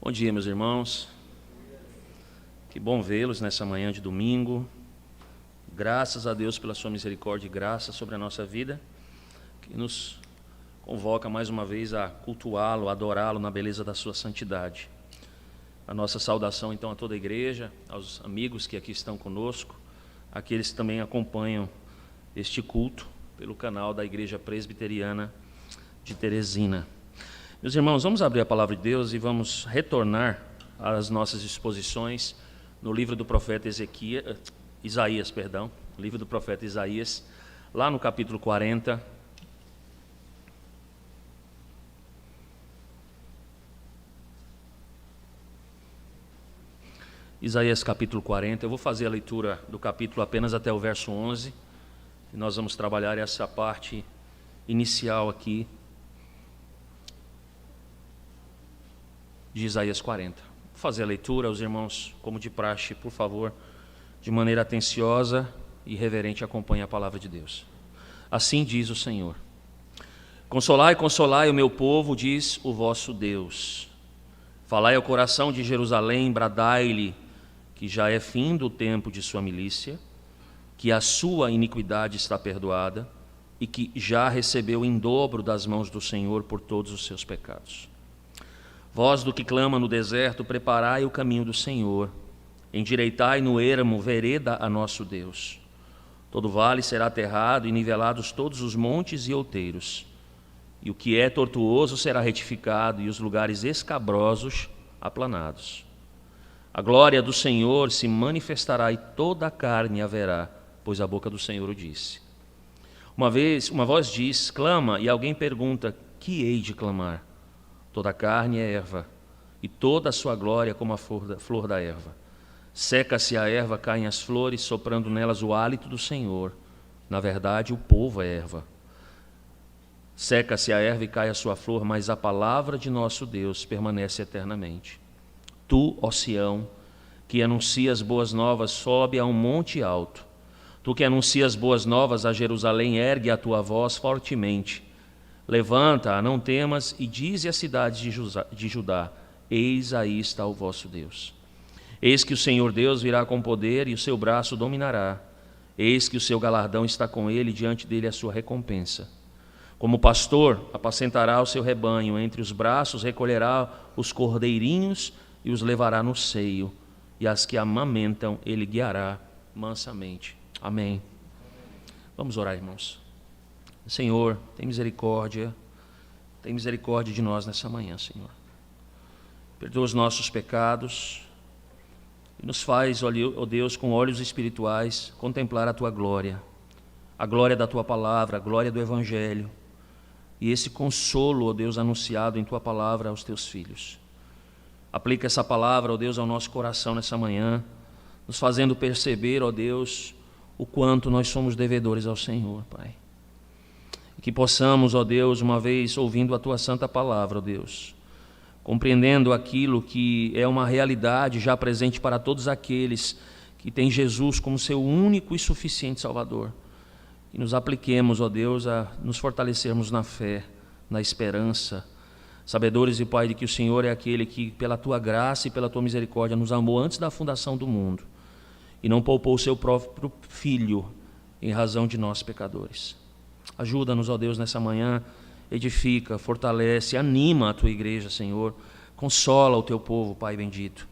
Bom dia, meus irmãos. Que bom vê-los nessa manhã de domingo. Graças a Deus pela sua misericórdia e graça sobre a nossa vida, que nos convoca mais uma vez a cultuá-lo, adorá-lo na beleza da sua santidade. A nossa saudação, então, a toda a igreja, aos amigos que aqui estão conosco, aqueles que também acompanham este culto pelo canal da Igreja Presbiteriana de Teresina. Meus irmãos, vamos abrir a palavra de Deus e vamos retornar às nossas exposições no livro do profeta Isaías, livro do profeta Isaías, lá no capítulo 40. Isaías capítulo 40, eu vou fazer a leitura do capítulo apenas até o verso 11, e nós vamos trabalhar essa parte inicial aqui de Isaías 40. Vou fazer a leitura, os irmãos, como de praxe, por favor, de maneira atenciosa e reverente, acompanhem a palavra de Deus. Assim diz o Senhor: Consolai, consolai o meu povo, diz o vosso Deus. Falai ao coração de Jerusalém, bradai-lhe que já é fim do tempo de sua milícia, que a sua iniquidade está perdoada e que já recebeu em dobro das mãos do Senhor por todos os seus pecados. Voz do que clama no deserto, preparai o caminho do Senhor, endireitai no ermo vereda a nosso Deus. Todo vale será aterrado e nivelados todos os montes e outeiros, e o que é tortuoso será retificado e os lugares escabrosos aplanados. A glória do Senhor se manifestará e toda a carne haverá, pois a boca do Senhor o disse. Uma voz diz, clama, e alguém pergunta, que hei de clamar? Toda a carne é erva, e toda a sua glória como a flor da erva. Seca-se a erva, caem as flores, soprando nelas o hálito do Senhor. Na verdade, o povo é erva. Seca-se a erva e cai a sua flor, mas a palavra de nosso Deus permanece eternamente. Tu, ó Sião, que anuncias boas novas, sobe a um monte alto. Tu que anuncias boas novas a Jerusalém, ergue a tua voz fortemente. Levanta, não temas, e dize às cidades de Judá, eis aí está o vosso Deus. Eis que o Senhor Deus virá com poder e o seu braço dominará. Eis que o seu galardão está com ele, diante dele a sua recompensa. Como pastor, apacentará o seu rebanho, entre os braços recolherá os cordeirinhos e os levará no seio, e as que amamentam ele guiará mansamente. Amém. Vamos orar, irmãos. Senhor, tem misericórdia de nós nessa manhã, Senhor. Perdoa os nossos pecados e nos faz, ó Deus, com olhos espirituais, contemplar a Tua glória, a glória da Tua palavra, a glória do Evangelho e esse consolo, ó Deus, anunciado em Tua palavra aos Teus filhos. Aplica essa palavra, ó Deus, ao nosso coração nessa manhã, nos fazendo perceber, ó Deus, o quanto nós somos devedores ao Senhor, Pai. Que possamos, ó Deus, uma vez ouvindo a Tua santa palavra, ó Deus, compreendendo aquilo que é uma realidade já presente para todos aqueles que têm Jesus como seu único e suficiente Salvador. E nos apliquemos, ó Deus, a nos fortalecermos na fé, na esperança, sabedores e Pai de que o Senhor é aquele que, pela Tua graça e pela Tua misericórdia, nos amou antes da fundação do mundo e não poupou o seu próprio Filho em razão de nós pecadores. Ajuda-nos, ó Deus, nessa manhã, edifica, fortalece, anima a Tua igreja, Senhor, consola o Teu povo, Pai bendito,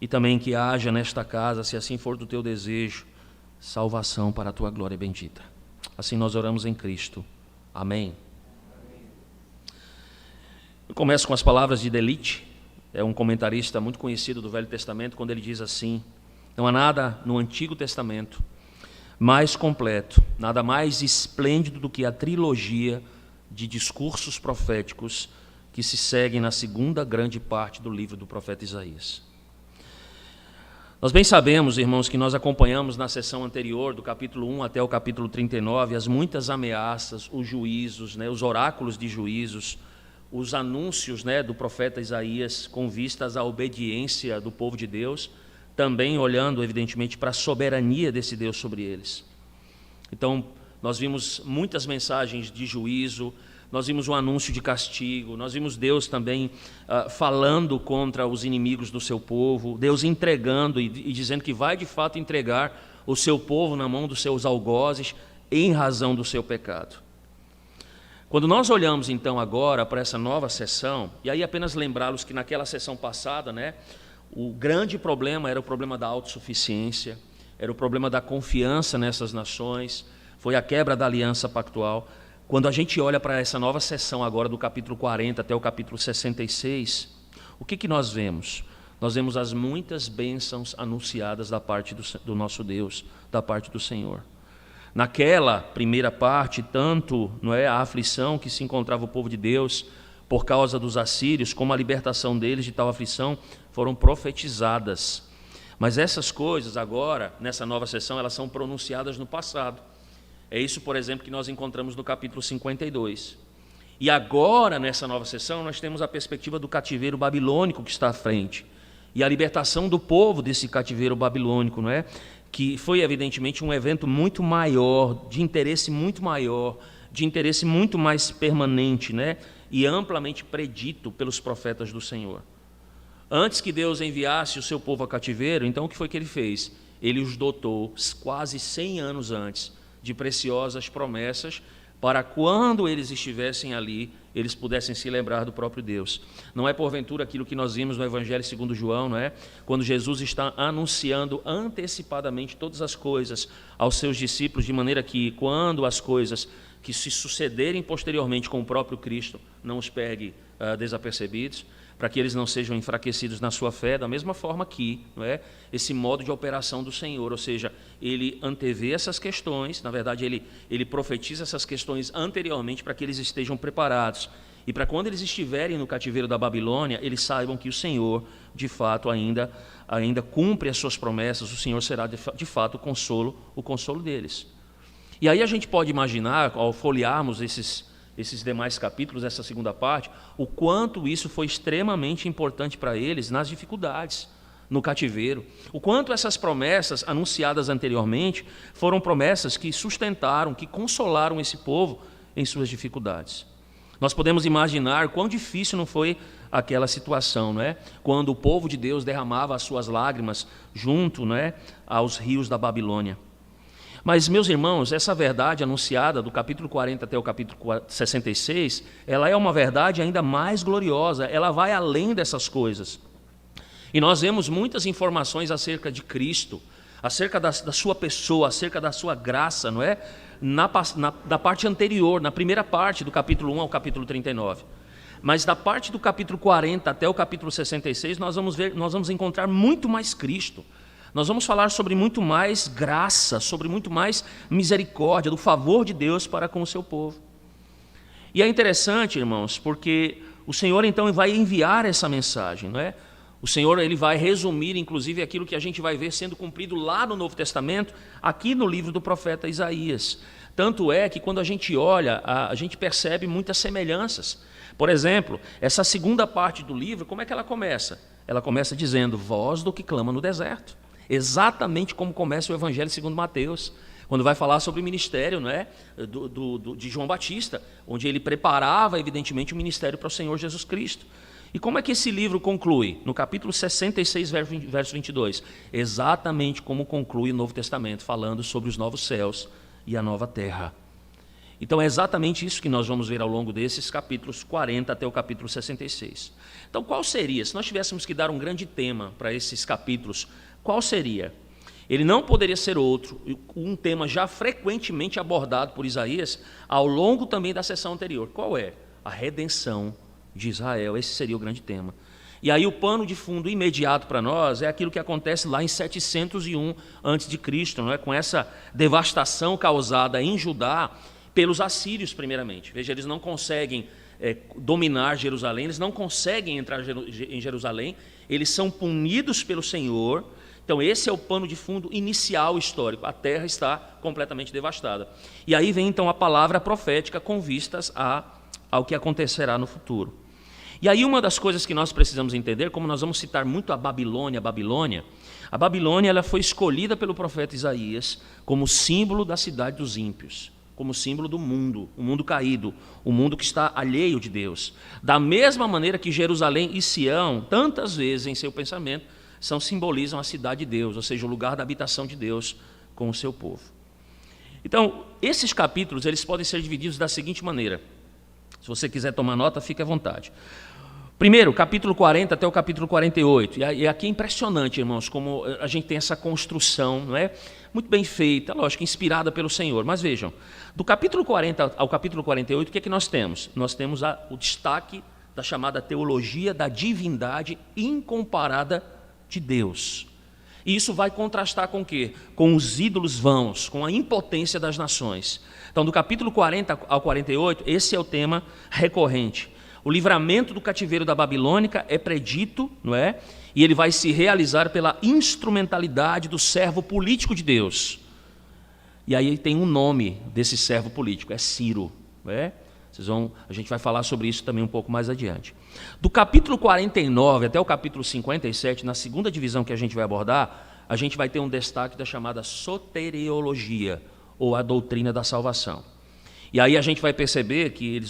e também que haja nesta casa, se assim for do Teu desejo, salvação para a Tua glória bendita. Assim nós oramos em Cristo. Amém. Eu começo com as palavras de Delite, é um comentarista muito conhecido do Velho Testamento, quando ele diz assim: não há nada no Antigo Testamento mais completo, nada mais esplêndido do que a trilogia de discursos proféticos que se seguem na segunda grande parte do livro do profeta Isaías. Nós bem sabemos, irmãos, que nós acompanhamos na sessão anterior, do capítulo 1 até o capítulo 39, as muitas ameaças, os juízos, os oráculos de juízos, os anúncios do profeta Isaías com vistas à obediência do povo de Deus, também olhando, evidentemente, para a soberania desse Deus sobre eles. Então, nós vimos muitas mensagens de juízo, nós vimos um anúncio de castigo, nós vimos Deus também falando contra os inimigos do seu povo, Deus entregando e dizendo que vai de fato entregar o seu povo na mão dos seus algozes em razão do seu pecado. Quando nós olhamos então agora para essa nova sessão, e aí apenas lembrá-los que naquela sessão passada, né, o grande problema era o problema da autossuficiência, era o problema da confiança nessas nações, foi a quebra da aliança pactual. Quando a gente olha para essa nova sessão agora, do capítulo 40 até o capítulo 66, o que nós vemos? Nós vemos as muitas bênçãos anunciadas da parte do nosso Deus, da parte do Senhor. Naquela primeira parte, tanto a aflição que se encontrava o povo de Deus por causa dos assírios, como a libertação deles de tal aflição, foram profetizadas. Mas essas coisas agora, nessa nova sessão, elas são pronunciadas no passado. É isso, por exemplo, que nós encontramos no capítulo 52. E agora, nessa nova sessão, nós temos a perspectiva do cativeiro babilônico que está à frente. E a libertação do povo desse cativeiro babilônico, que foi, evidentemente, um evento muito maior, de interesse muito maior, de interesse muito mais permanente, e amplamente predito pelos profetas do Senhor. Antes que Deus enviasse o seu povo ao cativeiro, então o que foi que ele fez? Ele os dotou, quase 100 anos antes, de preciosas promessas, para quando eles estivessem ali, eles pudessem se lembrar do próprio Deus. Não é porventura aquilo que nós vimos no Evangelho segundo João, quando Jesus está anunciando antecipadamente todas as coisas aos seus discípulos, de maneira que quando as coisas que se sucederem posteriormente com o próprio Cristo não os pegue desapercebidos, para que eles não sejam enfraquecidos na sua fé, da mesma forma que esse modo de operação do Senhor, ou seja, ele antevê essas questões, na verdade ele profetiza essas questões anteriormente para que eles estejam preparados, e para quando eles estiverem no cativeiro da Babilônia, eles saibam que o Senhor, de fato, ainda cumpre as suas promessas, o Senhor será de fato o consolo deles. E aí a gente pode imaginar, ao folhearmos esses demais capítulos, essa segunda parte, o quanto isso foi extremamente importante para eles nas dificuldades, no cativeiro. O quanto essas promessas anunciadas anteriormente foram promessas que sustentaram, que consolaram esse povo em suas dificuldades. Nós podemos imaginar quão difícil não foi aquela situação, quando o povo de Deus derramava as suas lágrimas junto aos rios da Babilônia. Mas, meus irmãos, essa verdade anunciada do capítulo 40 até o capítulo 66, ela é uma verdade ainda mais gloriosa, ela vai além dessas coisas. E nós vemos muitas informações acerca de Cristo, acerca da sua pessoa, acerca da sua graça, na parte anterior, na primeira parte do capítulo 1 ao capítulo 39. Mas da parte do capítulo 40 até o capítulo 66, nós vamos encontrar muito mais Cristo. Nós vamos falar sobre muito mais graça, sobre muito mais misericórdia, do favor de Deus para com o seu povo. E é interessante, irmãos, porque o Senhor então vai enviar essa mensagem, O Senhor ele vai resumir, inclusive, aquilo que a gente vai ver sendo cumprido lá no Novo Testamento, aqui no livro do profeta Isaías. Tanto é que quando a gente olha, a gente percebe muitas semelhanças. Por exemplo, essa segunda parte do livro, como é que ela começa? Ela começa dizendo, voz do que clama no deserto. Exatamente como começa o Evangelho segundo Mateus, quando vai falar sobre o ministério de João Batista, onde ele preparava, evidentemente, o ministério para o Senhor Jesus Cristo. E como é que esse livro conclui? No capítulo 66, verso 22, exatamente como conclui o Novo Testamento, falando sobre os novos céus e a nova terra. Então é exatamente isso que nós vamos ver ao longo desses capítulos 40 até o capítulo 66. Então qual seria, se nós tivéssemos que dar um grande tema para esses capítulos, qual seria? Ele não poderia ser outro, um tema já frequentemente abordado por Isaías ao longo também da sessão anterior. Qual é? A redenção de Israel. Esse seria o grande tema. E aí o pano de fundo imediato para nós é aquilo que acontece lá em 701 a.C., com essa devastação causada em Judá pelos assírios primeiramente. Veja, eles não conseguem dominar Jerusalém, eles não conseguem entrar em Jerusalém, eles são punidos pelo Senhor. Então esse é o pano de fundo inicial histórico, a terra está completamente devastada. E aí vem então a palavra profética com vistas ao que acontecerá no futuro. E aí uma das coisas que nós precisamos entender, como nós vamos citar muito a Babilônia ela foi escolhida pelo profeta Isaías como símbolo da cidade dos ímpios. como símbolo do mundo, o mundo caído, o mundo que está alheio de Deus. Da mesma maneira que Jerusalém e Sião, tantas vezes em seu pensamento, simbolizam a cidade de Deus, ou seja, o lugar da habitação de Deus com o seu povo. Então, esses capítulos eles podem ser divididos da seguinte maneira. Se você quiser tomar nota, fique à vontade. Primeiro, capítulo 40 até o capítulo 48. E aqui é impressionante, irmãos, como a gente tem essa construção, não é? Muito bem feita, lógico, inspirada pelo Senhor. Mas vejam, do capítulo 40 ao capítulo 48, o que é que nós temos? Nós temos o destaque da chamada teologia da divindade incomparada de Deus. E isso vai contrastar com o quê? Com os ídolos vãos, com a impotência das nações. Então, do capítulo 40 ao 48, esse é o tema recorrente. O livramento do cativeiro da Babilônica é predito, não é? E ele vai se realizar pela instrumentalidade do servo político de Deus. E aí tem um nome desse servo político, é Ciro, não é? A gente vai falar sobre isso também um pouco mais adiante. Do capítulo 49 até o capítulo 57, na segunda divisão que a gente vai abordar, a gente vai ter um destaque da chamada soteriologia, ou a doutrina da salvação. E aí a gente vai perceber que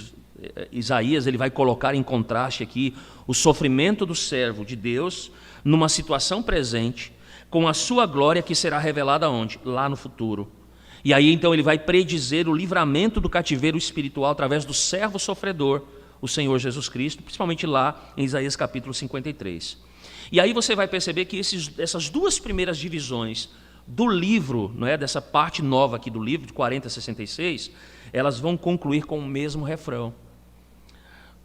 Isaías ele vai colocar em contraste aqui o sofrimento do servo de Deus numa situação presente, com a sua glória que será revelada onde? Lá no futuro. E aí então ele vai predizer o livramento do cativeiro espiritual através do servo sofredor, o Senhor Jesus Cristo, principalmente lá em Isaías capítulo 53. E aí você vai perceber que essas duas primeiras divisões do livro, não é, dessa parte nova aqui do livro, de 40 a 66, elas vão concluir com o mesmo refrão.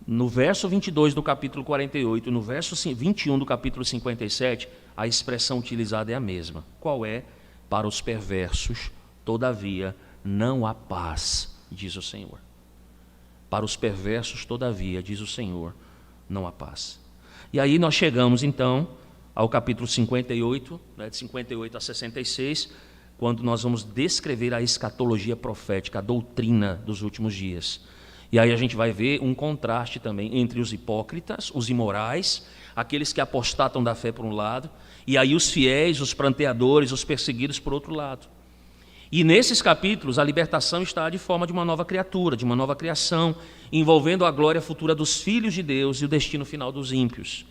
No verso 22 do capítulo 48, no verso 21 do capítulo 57, a expressão utilizada é a mesma. Qual é? Para os perversos, todavia, não há paz, diz o Senhor. Para os perversos, todavia, diz o Senhor, não há paz. E aí nós chegamos, então, ao capítulo 58, né, de 58 a 66, quando nós vamos descrever a escatologia profética, a doutrina dos últimos dias. E aí a gente vai ver um contraste também entre os hipócritas, os imorais, aqueles que apostatam da fé por um lado, e aí os fiéis, os pranteadores, os perseguidos por outro lado. E nesses capítulos a libertação está de forma de uma nova criatura, de uma nova criação, envolvendo a glória futura dos filhos de Deus e o destino final dos ímpios.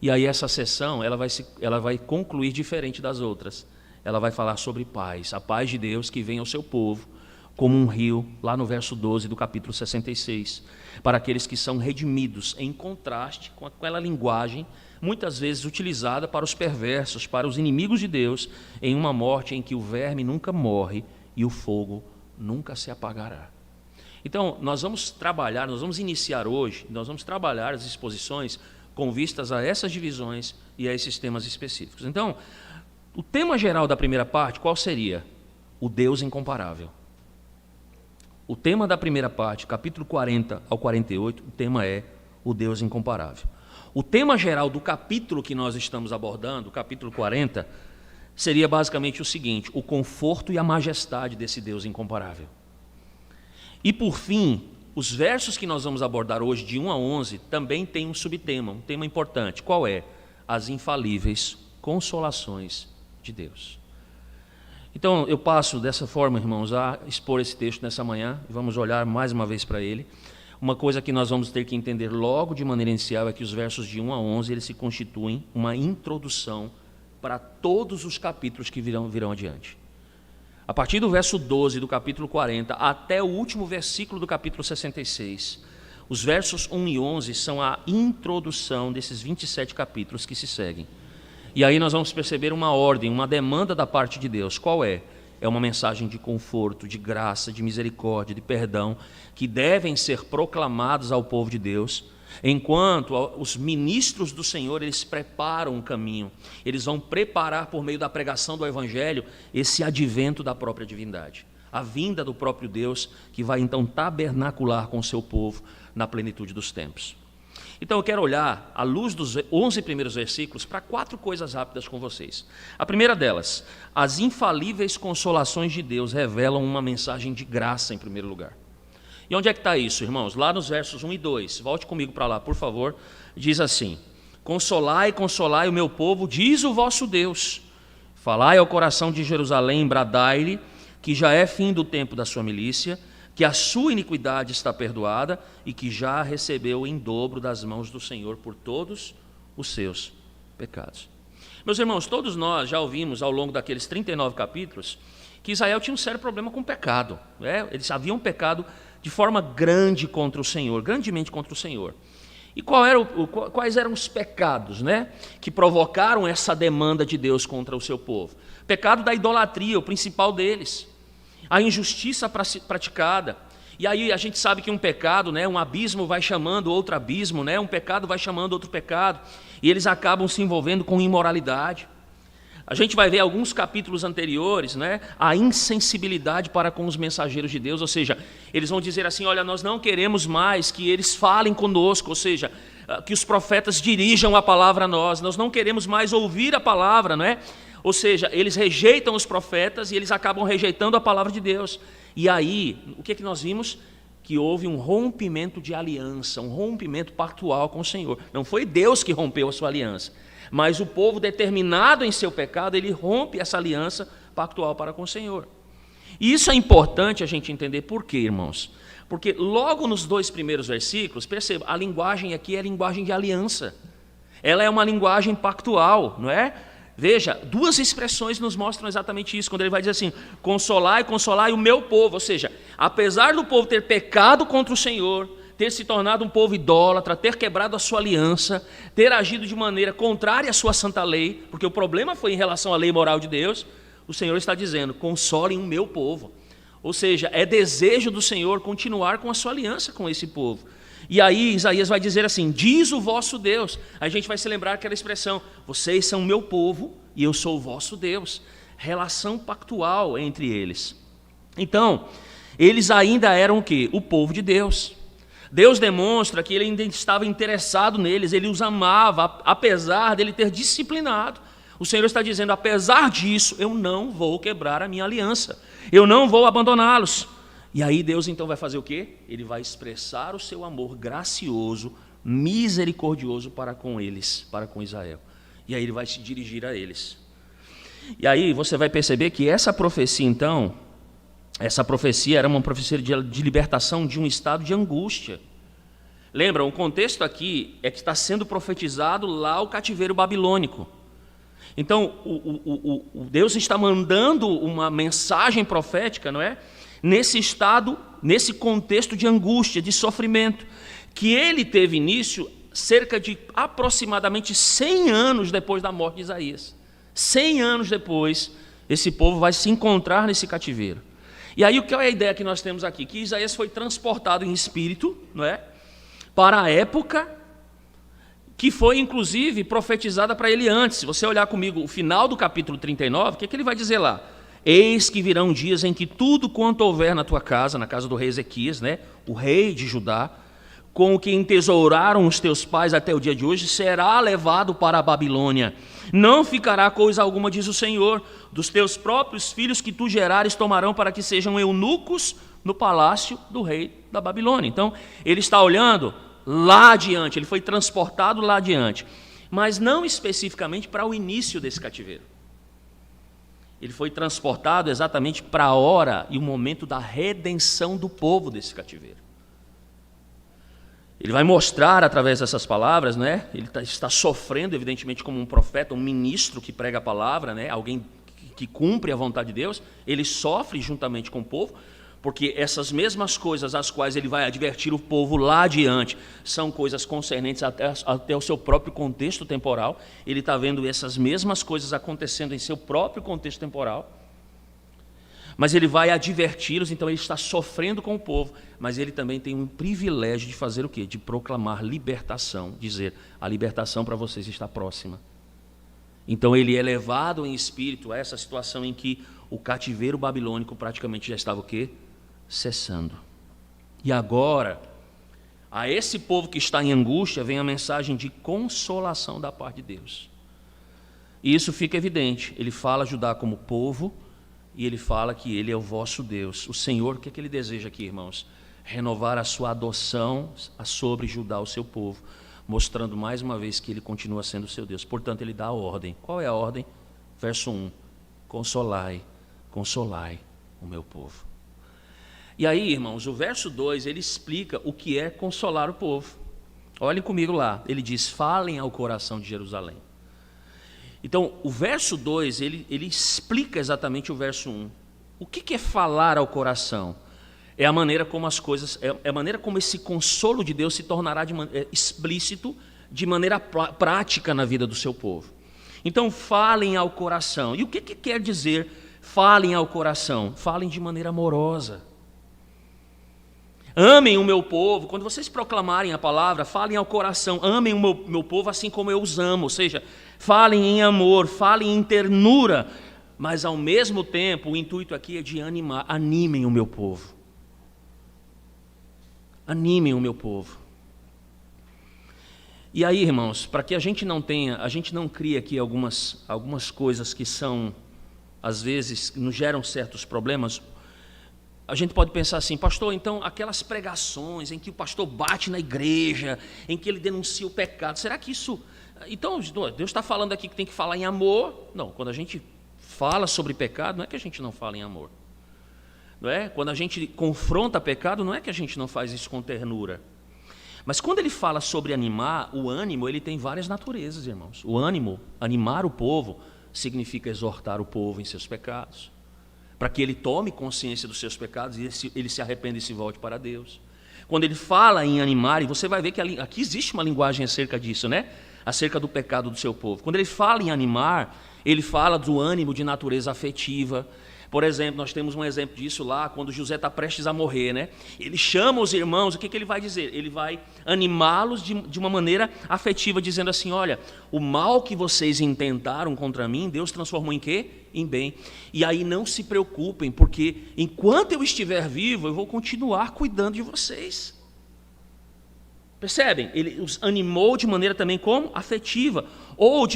E aí essa sessão ela vai concluir diferente das outras. Ela vai falar sobre paz, a paz de Deus que vem ao seu povo, como um rio, lá no verso 12 do capítulo 66, para aqueles que são redimidos, em contraste com aquela linguagem, muitas vezes utilizada para os perversos, para os inimigos de Deus, em uma morte em que o verme nunca morre e o fogo nunca se apagará. Então, nós vamos iniciar hoje, nós vamos trabalhar as exposições com vistas a essas divisões e a esses temas específicos. Então, o tema geral da primeira parte, qual seria? O Deus incomparável. O tema da primeira parte, capítulo 40 ao 48, o tema é o Deus incomparável. O tema geral do capítulo que nós estamos abordando, o capítulo 40, seria basicamente o seguinte: o conforto e a majestade desse Deus incomparável. E por fim, os versos que nós vamos abordar hoje, de 1 a 11, também tem um subtema, um tema importante. Qual é? As infalíveis consolações de Deus. Então, eu passo dessa forma, irmãos, a expor esse texto nessa manhã, e vamos olhar mais uma vez para ele. Uma coisa que nós vamos ter que entender logo de maneira inicial é que os versos de 1 a 11, eles se constituem uma introdução para todos os capítulos que virão adiante. A partir do verso 12 do capítulo 40 até o último versículo do capítulo 66, os versos 1 e 11 são a introdução desses 27 capítulos que se seguem. E aí nós vamos perceber uma ordem, uma demanda da parte de Deus. Qual é? É uma mensagem de conforto, de graça, de misericórdia, de perdão, que devem ser proclamados ao povo de Deus, enquanto os ministros do Senhor, eles preparam um caminho, eles vão preparar por meio da pregação do Evangelho esse advento da própria divindade, a vinda do próprio Deus, que vai então tabernacular com o seu povo na plenitude dos tempos. Então eu quero olhar, à luz dos 11 primeiros versículos, para 4 coisas rápidas com vocês. A primeira delas, as infalíveis consolações de Deus revelam uma mensagem de graça em primeiro lugar. E onde é que está isso, irmãos? Lá nos versos 1 e 2, volte comigo para lá, por favor. Diz assim: consolai, consolai o meu povo, diz o vosso Deus. Falai ao coração de Jerusalém, bradai-lhe, que já é fim do tempo da sua milícia, que a sua iniquidade está perdoada e que já recebeu em dobro das mãos do Senhor por todos os seus pecados. Meus irmãos, todos nós já ouvimos ao longo daqueles 39 capítulos que Israel tinha um sério problema com o pecado. Eles haviam pecado de forma grande contra o Senhor, grandemente contra o Senhor. E quais eram os pecados, que provocaram essa demanda de Deus contra o seu povo? Pecado da idolatria, o principal deles. A injustiça praticada. E aí a gente sabe que um pecado, um abismo vai chamando outro abismo, um pecado vai chamando outro pecado, e eles acabam se envolvendo com imoralidade. A gente vai ver alguns capítulos anteriores, a insensibilidade para com os mensageiros de Deus, ou seja, eles vão dizer assim, olha, nós não queremos mais que eles falem conosco, ou seja, que os profetas dirijam a palavra a nós não queremos mais ouvir a palavra, Ou seja, eles rejeitam os profetas e eles acabam rejeitando a palavra de Deus. E aí, o que nós vimos? Que houve um rompimento de aliança, um rompimento pactual com o Senhor. Não foi Deus que rompeu a sua aliança, mas o povo determinado em seu pecado, ele rompe essa aliança pactual para com o Senhor. E isso é importante a gente entender por quê, irmãos? Porque logo nos 2 primeiros versículos, perceba, a linguagem aqui é a linguagem de aliança. Ela é uma linguagem pactual, não é? Veja, 2 expressões nos mostram exatamente isso, quando ele vai dizer assim, consolai o meu povo, ou seja, apesar do povo ter pecado contra o Senhor, ter se tornado um povo idólatra, ter quebrado a sua aliança, ter agido de maneira contrária à sua santa lei, porque o problema foi em relação à lei moral de Deus, o Senhor está dizendo, consolem o meu povo. Ou seja, é desejo do Senhor continuar com a sua aliança com esse povo. E aí Isaías vai dizer assim, diz o vosso Deus. A gente vai se lembrar aquela expressão, vocês são o meu povo e eu sou o vosso Deus. Relação pactual entre eles. Então, eles ainda eram o quê? O povo de Deus. Deus demonstra que ele ainda estava interessado neles, ele os amava, apesar dele ter disciplinado. O Senhor está dizendo, apesar disso, eu não vou quebrar a minha aliança, eu não vou abandoná-los. E aí Deus então vai fazer o quê? Ele vai expressar o seu amor gracioso, misericordioso para com eles, para com Israel. E aí ele vai se dirigir a eles. E aí você vai perceber que essa profecia então, essa profecia era uma profecia de libertação de um estado de angústia. Lembra, o contexto aqui é que está sendo profetizado lá o cativeiro babilônico. Então, o Deus está mandando uma mensagem profética, não é? Nesse estado, nesse contexto de angústia, de sofrimento, que ele teve início cerca de aproximadamente 100 anos depois da morte de Isaías. 100 anos depois, esse povo vai se encontrar nesse cativeiro. E aí, qual é a ideia que nós temos aqui? Que Isaías foi transportado em espírito, não é? Para a época que foi, inclusive, profetizada para ele antes. Se você olhar comigo o final do capítulo 39, o que ele vai dizer lá? Eis que virão dias em que tudo quanto houver na tua casa, na casa do rei Ezequias, o rei de Judá, com o que entesouraram os teus pais até o dia de hoje, será levado para a Babilônia. Não ficará coisa alguma, diz o Senhor, dos teus próprios filhos que tu gerares tomarão para que sejam eunucos no palácio do rei da Babilônia. Então, ele está olhando lá adiante, ele foi transportado lá adiante, mas não especificamente para o início desse cativeiro. Ele foi transportado exatamente para a hora e o momento da redenção do povo desse cativeiro. Ele vai mostrar através dessas palavras, ele está sofrendo, evidentemente, como um profeta, um ministro que prega a palavra, alguém que cumpre a vontade de Deus. Ele sofre juntamente com o povo, porque essas mesmas coisas às quais ele vai advertir o povo lá adiante são coisas concernentes até o seu próprio contexto temporal. Ele está vendo essas mesmas coisas acontecendo em seu próprio contexto temporal. Mas ele vai adverti-los, então ele está sofrendo com o povo, mas ele também tem um privilégio de fazer o quê? De proclamar libertação, dizer, a libertação para vocês está próxima. Então ele é levado em espírito a essa situação em que o cativeiro babilônico praticamente já estava o quê? Cessando. E agora, a esse povo que está em angústia, vem a mensagem de consolação da parte de Deus. E isso fica evidente, ele fala Judá como povo, e ele fala que ele é o vosso Deus. O Senhor, o que é que ele deseja aqui, irmãos? Renovar a sua adoção sobre Judá, o seu povo, mostrando mais uma vez que ele continua sendo o seu Deus. Portanto, ele dá a ordem. Qual é a ordem? Verso 1. Consolai, consolai o meu povo. E aí, irmãos, o verso 2, ele explica o que é consolar o povo. Olhem comigo lá, ele diz, falem ao coração de Jerusalém. Então, o verso 2, ele explica exatamente o verso 1. O que é falar ao coração? É a maneira como as coisas, é a maneira como esse consolo de Deus se tornará explícito, de maneira prática na vida do seu povo. Então, falem ao coração. E o que quer dizer falem ao coração? Falem de maneira amorosa. Amem o meu povo. Quando vocês proclamarem a palavra, falem ao coração. Amem o meu povo assim como eu os amo. Ou seja, falem em amor, falem em ternura. Mas, ao mesmo tempo, o intuito aqui é de animar. Animem o meu povo. Animem o meu povo. E aí, irmãos, para que a gente não crie aqui algumas coisas que são, às vezes, nos geram certos problemas. A gente pode pensar assim, pastor, então aquelas pregações em que o pastor bate na igreja, em que ele denuncia o pecado, será que isso... Então, Deus está falando aqui que tem que falar em amor. Não, quando a gente fala sobre pecado, não é que a gente não fala em amor. Não é? Quando a gente confronta pecado, não é que a gente não faz isso com ternura. Mas quando ele fala sobre animar, o ânimo, ele tem várias naturezas, irmãos. O ânimo, animar o povo, significa exortar o povo em seus pecados, para que ele tome consciência dos seus pecados e ele se arrependa e se volte para Deus. Quando ele fala em animar, e você vai ver que aqui existe uma linguagem acerca disso, né? Acerca do pecado do seu povo. Quando ele fala em animar, ele fala do ânimo de natureza afetiva. Por exemplo, nós temos um exemplo disso lá, quando José está prestes a morrer, né? Ele chama os irmãos, o que ele vai dizer? Ele vai animá-los de uma maneira afetiva, dizendo assim, olha, o mal que vocês intentaram contra mim, Deus transformou em quê? Em bem. E aí não se preocupem, porque enquanto eu estiver vivo, eu vou continuar cuidando de vocês. Percebem? Ele os animou de maneira também como? Afetiva. Ou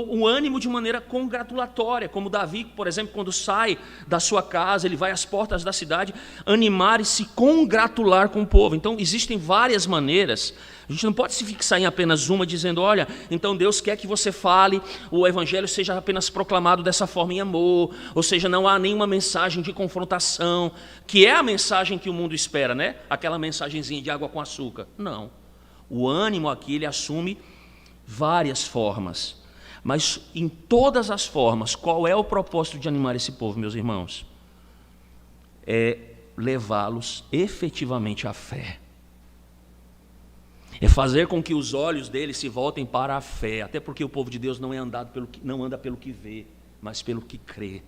o ânimo de maneira congratulatória, como Davi, por exemplo, quando sai da sua casa, ele vai às portas da cidade, animar e se congratular com o povo. Então, existem várias maneiras. A gente não pode se fixar em apenas uma, dizendo, olha, então Deus quer que você fale, o evangelho seja apenas proclamado dessa forma em amor, ou seja, não há nenhuma mensagem de confrontação, que é a mensagem que o mundo espera, né? Aquela mensagenzinha de água com açúcar. Não. O ânimo aqui, ele assume várias formas, mas em todas as formas, qual é o propósito de animar esse povo, meus irmãos? É levá-los efetivamente à fé. É fazer com que os olhos deles se voltem para a fé, até porque o povo de Deus não anda pelo que vê, mas pelo que crê.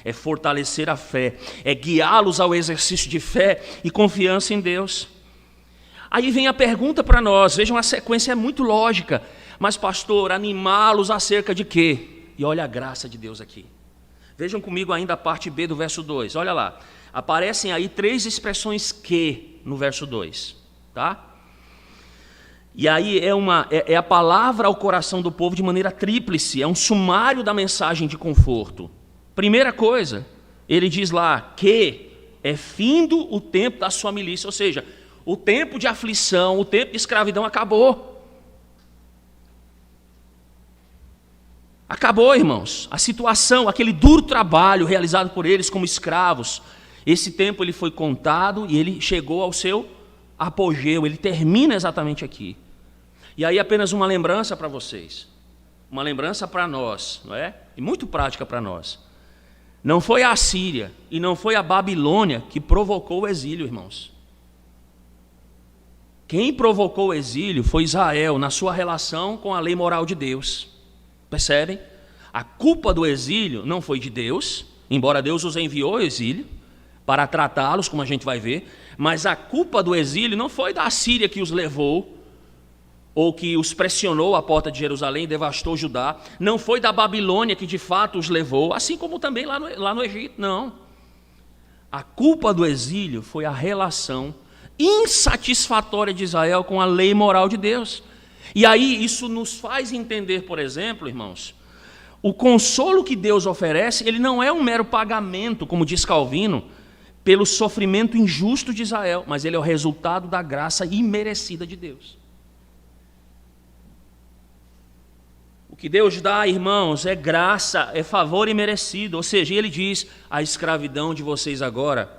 É fortalecer a fé, é guiá-los ao exercício de fé e confiança em Deus. Aí vem a pergunta para nós, vejam, a sequência é muito lógica, mas pastor, animá-los acerca de quê? E olha a graça de Deus aqui. Vejam comigo ainda a parte B do verso 2, olha lá. Aparecem aí 3 expressões que no verso 2, tá? E aí é a palavra ao coração do povo de maneira tríplice, é um sumário da mensagem de conforto. Primeira coisa, ele diz lá que é findo o tempo da sua milícia, ou seja, o tempo de aflição, o tempo de escravidão acabou. Acabou, irmãos. A situação, aquele duro trabalho realizado por eles como escravos, esse tempo ele foi contado e ele chegou ao seu apogeu, ele termina exatamente aqui. E aí apenas uma lembrança para vocês, uma lembrança para nós, não é? E muito prática para nós. Não foi a Assíria e não foi a Babilônia que provocou o exílio, irmãos. Quem provocou o exílio foi Israel, na sua relação com a lei moral de Deus. Percebem? A culpa do exílio não foi de Deus, embora Deus os enviou ao exílio para tratá-los, como a gente vai ver, mas a culpa do exílio não foi da Assíria que os levou, ou que os pressionou à porta de Jerusalém e devastou Judá, não foi da Babilônia que de fato os levou, assim como também lá no Egito, não. A culpa do exílio foi a relação insatisfatória de Israel com a lei moral de Deus. E aí isso nos faz entender, por exemplo, irmãos, o consolo que Deus oferece, ele não é um mero pagamento, como diz Calvino, pelo sofrimento injusto de Israel, mas ele é o resultado da graça imerecida de Deus. que Deus dá, irmãos, é graça, é favor imerecido. Ou seja, ele diz, a escravidão de vocês agora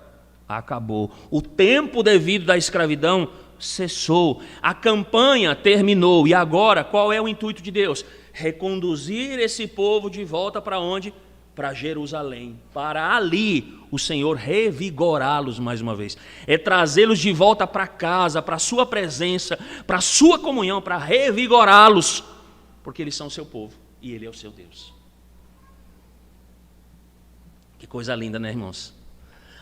acabou. O tempo devido da escravidão cessou. A campanha terminou. E agora, qual é o intuito de Deus? Reconduzir esse povo de volta para onde? Para Jerusalém. Para ali o Senhor revigorá-los mais uma vez. É trazê-los de volta para casa, para a sua presença, para a sua comunhão, para revigorá-los. Porque eles são seu povo e Ele é o seu Deus. Que coisa linda, né, irmãos?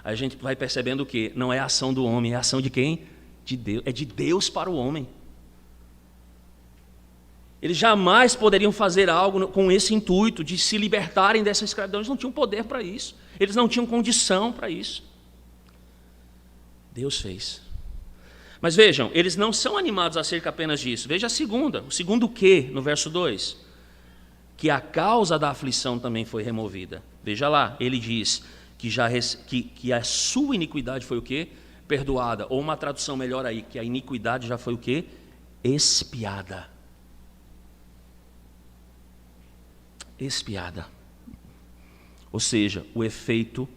Aí a gente vai percebendo o quê? Não é a ação do homem, é a ação de quem? De Deus. É de Deus para o homem. Eles jamais poderiam fazer algo com esse intuito de se libertarem dessa escravidão. Eles não tinham poder para isso. Eles não tinham condição para isso. Deus fez. Mas vejam, eles não são animados acerca apenas disso. Veja a segunda. O segundo quê, no verso 2? Que a causa da aflição também foi removida. Veja lá, ele diz que a sua iniquidade foi o quê? Perdoada. Ou uma tradução melhor aí, que a iniquidade já foi o quê? Expiada. Expiada. Ou seja, o efeito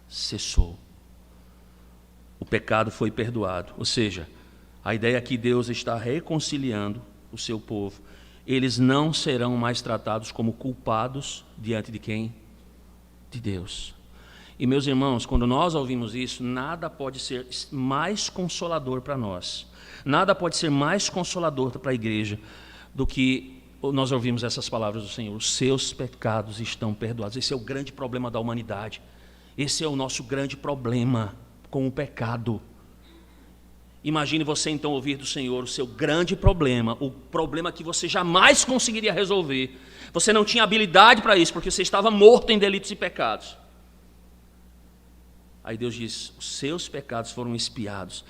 cessou. O pecado foi perdoado. Ou seja, a ideia é que Deus está reconciliando o seu povo. Eles não serão mais tratados como culpados diante de quem? De Deus. E meus irmãos, quando nós ouvimos isso, nada pode ser mais consolador para nós. Nada pode ser mais consolador para a igreja do que nós ouvimos essas palavras do Senhor. Os seus pecados estão perdoados. Esse é o grande problema da humanidade. Esse é o nosso grande problema com o pecado. Imagine você então ouvir do Senhor o seu grande problema, o problema que você jamais conseguiria resolver. Você não tinha habilidade para isso, porque você estava morto em delitos e pecados. Aí Deus diz, os seus pecados foram expiados.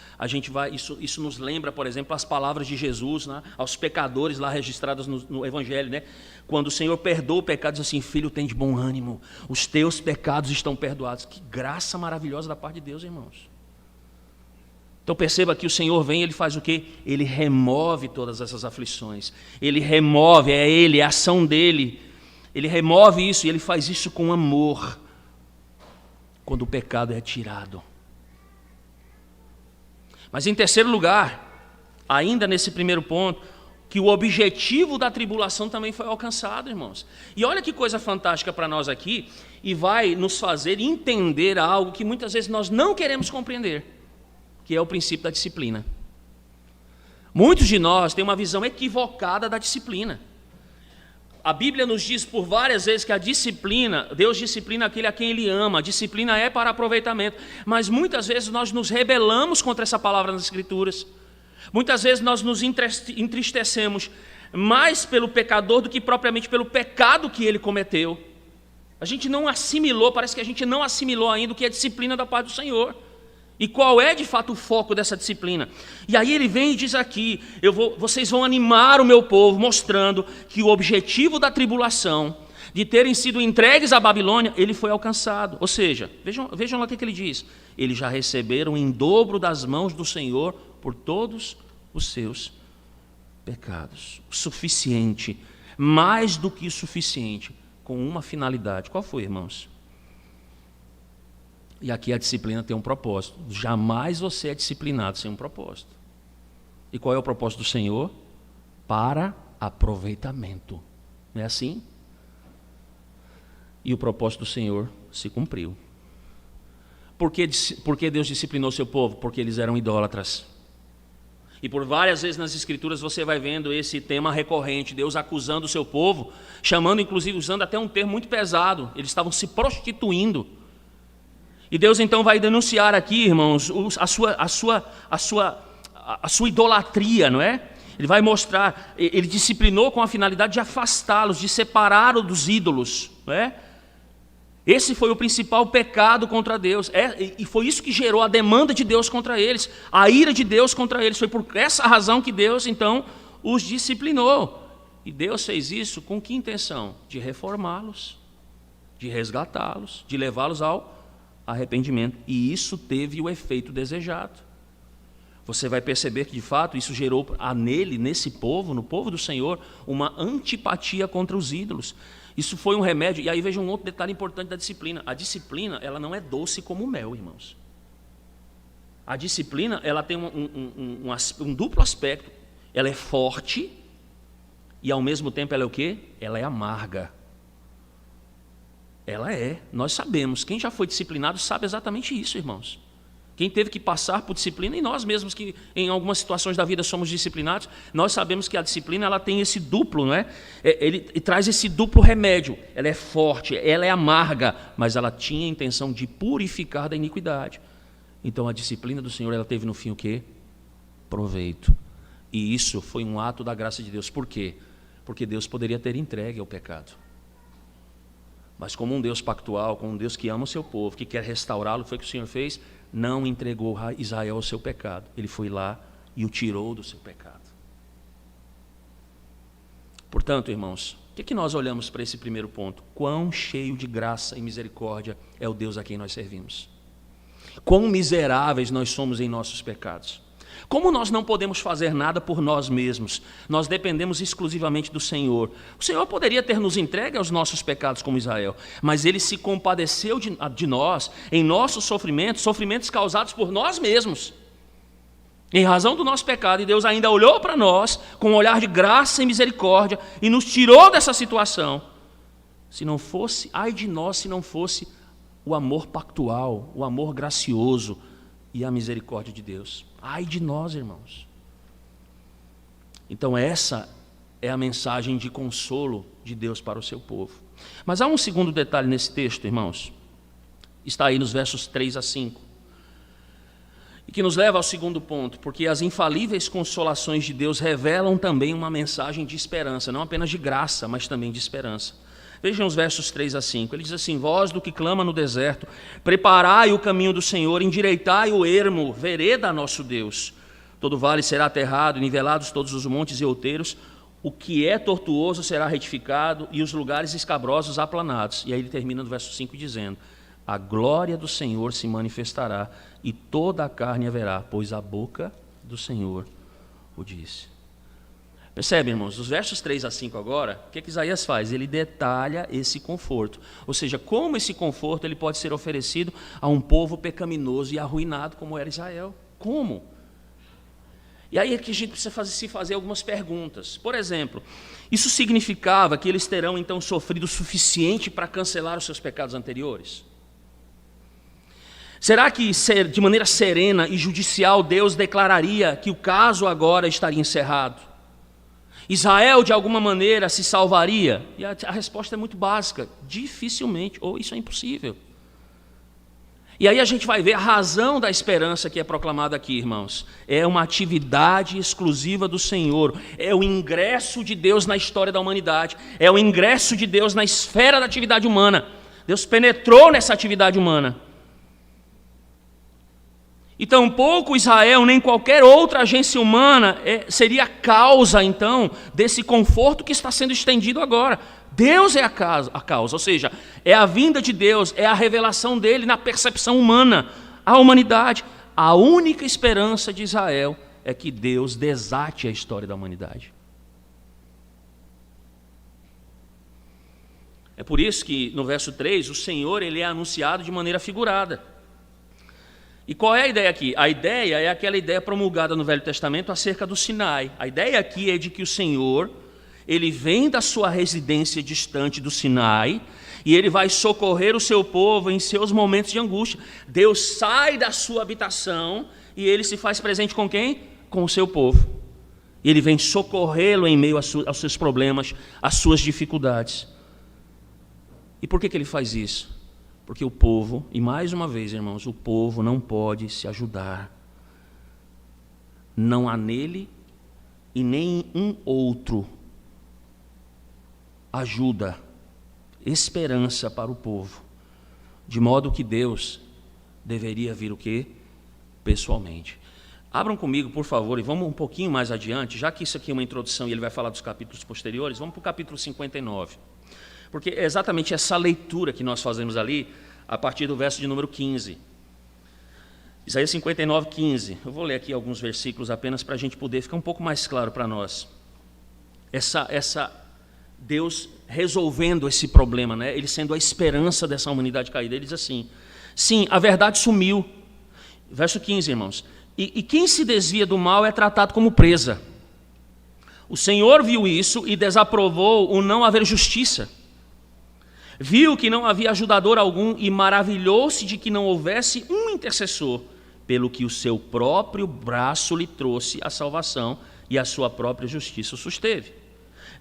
Isso nos lembra, por exemplo, as palavras de Jesus, né, aos pecadores lá registradas no Evangelho, né? Quando o Senhor perdoa o pecado, diz assim, filho, tem de bom ânimo, os teus pecados estão perdoados. Que graça maravilhosa da parte de Deus, irmãos. Então perceba que o Senhor vem, Ele faz o quê? Ele remove todas essas aflições. Ele remove, é Ele, é a ação dEle. Ele remove isso e Ele faz isso com amor. Quando o pecado é tirado. Mas em terceiro lugar, ainda nesse primeiro ponto, que o objetivo da tribulação também foi alcançado, irmãos. E olha que coisa fantástica para nós aqui, e vai nos fazer entender algo que muitas vezes nós não queremos compreender, que é o princípio da disciplina. Muitos de nós têm uma visão equivocada da disciplina. A Bíblia nos diz por várias vezes que a disciplina, Deus disciplina aquele a quem Ele ama, a disciplina é para aproveitamento, mas muitas vezes nós nos rebelamos contra essa palavra nas Escrituras. Muitas vezes nós nos entristecemos mais pelo pecador do que propriamente pelo pecado que ele cometeu. A gente não assimilou, parece que a gente não assimilou ainda o que é a disciplina da parte do Senhor. E qual é de fato o foco dessa disciplina? E aí ele vem e diz aqui, vocês vão animar o meu povo, mostrando que o objetivo da tribulação, de terem sido entregues à Babilônia, ele foi alcançado. Ou seja, vejam lá o que ele diz. Eles já receberam em dobro das mãos do Senhor por todos os seus pecados. O suficiente, mais do que suficiente, com uma finalidade. Qual foi, irmãos? E aqui a disciplina tem um propósito. Jamais você é disciplinado sem um propósito. E qual é o propósito do Senhor? Para aproveitamento. Não é assim? E o propósito do Senhor se cumpriu. Por que Deus disciplinou o seu povo? Porque eles eram idólatras. E por várias vezes nas Escrituras você vai vendo esse tema recorrente, Deus acusando o seu povo, chamando, inclusive, usando até um termo muito pesado. Eles estavam se prostituindo. E Deus então vai denunciar aqui, irmãos, a sua idolatria, não é? Ele vai mostrar, ele disciplinou com a finalidade de afastá-los, de separá-los dos ídolos, não é? Esse foi o principal pecado contra Deus, e foi isso que gerou a demanda de Deus contra eles, a ira de Deus contra eles. Foi por essa razão que Deus então os disciplinou. E Deus fez isso com que intenção? De reformá-los, de resgatá-los, de levá-los ao arrependimento. E isso teve o efeito desejado. você vai perceber que, de fato, isso gerou nele, nesse povo, no povo do Senhor, uma antipatia contra os ídolos. Isso foi um remédio. E aí veja um outro detalhe importante da disciplina. A disciplina, ela não é doce como mel, irmãos. A disciplina, ela tem um duplo aspecto. Ela é forte e, ao mesmo tempo, ela é o quê? Ela é amarga. Ela é. Nós sabemos. Quem já foi disciplinado sabe exatamente isso, irmãos. Quem teve que passar por disciplina, e nós mesmos que em algumas situações da vida somos disciplinados, nós sabemos que a disciplina ela tem esse duplo, não é? Ele traz esse duplo remédio. Ela é forte, ela é amarga, mas ela tinha a intenção de purificar da iniquidade. Então a disciplina do Senhor, ela teve no fim o quê? Proveito. E isso foi um ato da graça de Deus. Por quê? Porque Deus poderia ter entregue ao pecado. Mas como um Deus pactual, como um Deus que ama o seu povo, que quer restaurá-lo, foi o que o Senhor fez, não entregou Israel ao seu pecado. Ele foi lá e o tirou do seu pecado. Portanto, irmãos, o que nós olhamos para esse primeiro ponto? Quão cheio de graça e misericórdia é o Deus a quem nós servimos. Quão miseráveis nós somos em nossos pecados. Como nós não podemos fazer nada por nós mesmos, nós dependemos exclusivamente do Senhor. O Senhor poderia ter nos entregue aos nossos pecados como Israel, mas Ele se compadeceu de nós em nossos sofrimentos causados por nós mesmos, em razão do nosso pecado, e Deus ainda olhou para nós com um olhar de graça e misericórdia e nos tirou dessa situação. Se não fosse, ai de nós se não fosse o amor pactual, o amor gracioso e a misericórdia de Deus. Ai de nós, irmãos. Então essa é a mensagem de consolo de Deus para o seu povo. Mas há um segundo detalhe nesse texto, irmãos. Está aí nos versos 3 a 5. E que nos leva ao segundo ponto, porque as infalíveis consolações de Deus revelam também uma mensagem de esperança, não apenas de graça, mas também de esperança. Vejam os versos 3 a 5. Ele diz assim: vós do que clama no deserto, preparai o caminho do Senhor, endireitai o ermo, vereda nosso Deus. Todo vale será aterrado, nivelados todos os montes e outeiros, o que é tortuoso será retificado, e os lugares escabrosos aplanados. E aí ele termina no verso 5 dizendo: a glória do Senhor se manifestará, e toda a carne a verá, pois a boca do Senhor o disse. Percebe, irmãos, dos versos 3 a 5 agora, o que Isaías faz? Ele detalha esse conforto. Ou seja, como esse conforto ele pode ser oferecido a um povo pecaminoso e arruinado como era Israel. Como? E aí é que a gente precisa se fazer algumas perguntas. Por exemplo, isso significava que eles terão então sofrido o suficiente para cancelar os seus pecados anteriores? Será que de maneira serena e judicial Deus declararia que o caso agora estaria encerrado? Israel, de alguma maneira, se salvaria? E a resposta é muito básica: dificilmente, ou isso é impossível. E aí a gente vai ver a razão da esperança que é proclamada aqui, irmãos. É uma atividade exclusiva do Senhor, é o ingresso de Deus na história da humanidade, é o ingresso de Deus na esfera da atividade humana. Deus penetrou nessa atividade humana. E tampouco Israel, nem qualquer outra agência humana seria a causa, então, desse conforto que está sendo estendido agora. Deus é a causa, ou seja, é a vinda de Deus, é a revelação dele na percepção humana, à humanidade. A única esperança de Israel é que Deus desate a história da humanidade. É por isso que no verso 3, o Senhor ele é anunciado de maneira figurada. E qual é a ideia aqui? A ideia é aquela ideia promulgada no Velho Testamento acerca do Sinai. A ideia aqui é de que o Senhor, ele vem da sua residência distante do Sinai e ele vai socorrer o seu povo em seus momentos de angústia. Deus sai da sua habitação e ele se faz presente com quem? Com o seu povo. E ele vem socorrê-lo em meio aos seus problemas, às suas dificuldades. E por que ele faz isso? Porque o povo, e mais uma vez, irmãos, o povo não pode se ajudar. Não há nele e nem um outro ajuda, esperança para o povo. De modo que Deus deveria vir o quê? Pessoalmente. Abram comigo, por favor, e vamos um pouquinho mais adiante, já que isso aqui é uma introdução e ele vai falar dos capítulos posteriores, vamos para o capítulo 59. Porque é exatamente essa leitura que nós fazemos ali, a partir do verso de número 15. Isaías 59, 15. Eu vou ler aqui alguns versículos apenas para a gente poder ficar um pouco mais claro para nós. Deus resolvendo esse problema, né? Ele sendo a esperança dessa humanidade caída. Ele diz assim: sim, a verdade sumiu. Verso 15, irmãos. E quem se desvia do mal é tratado como presa. O Senhor viu isso e desaprovou o não haver justiça. Viu que não havia ajudador algum e maravilhou-se de que não houvesse um intercessor, pelo que o seu próprio braço lhe trouxe a salvação e a sua própria justiça o susteve.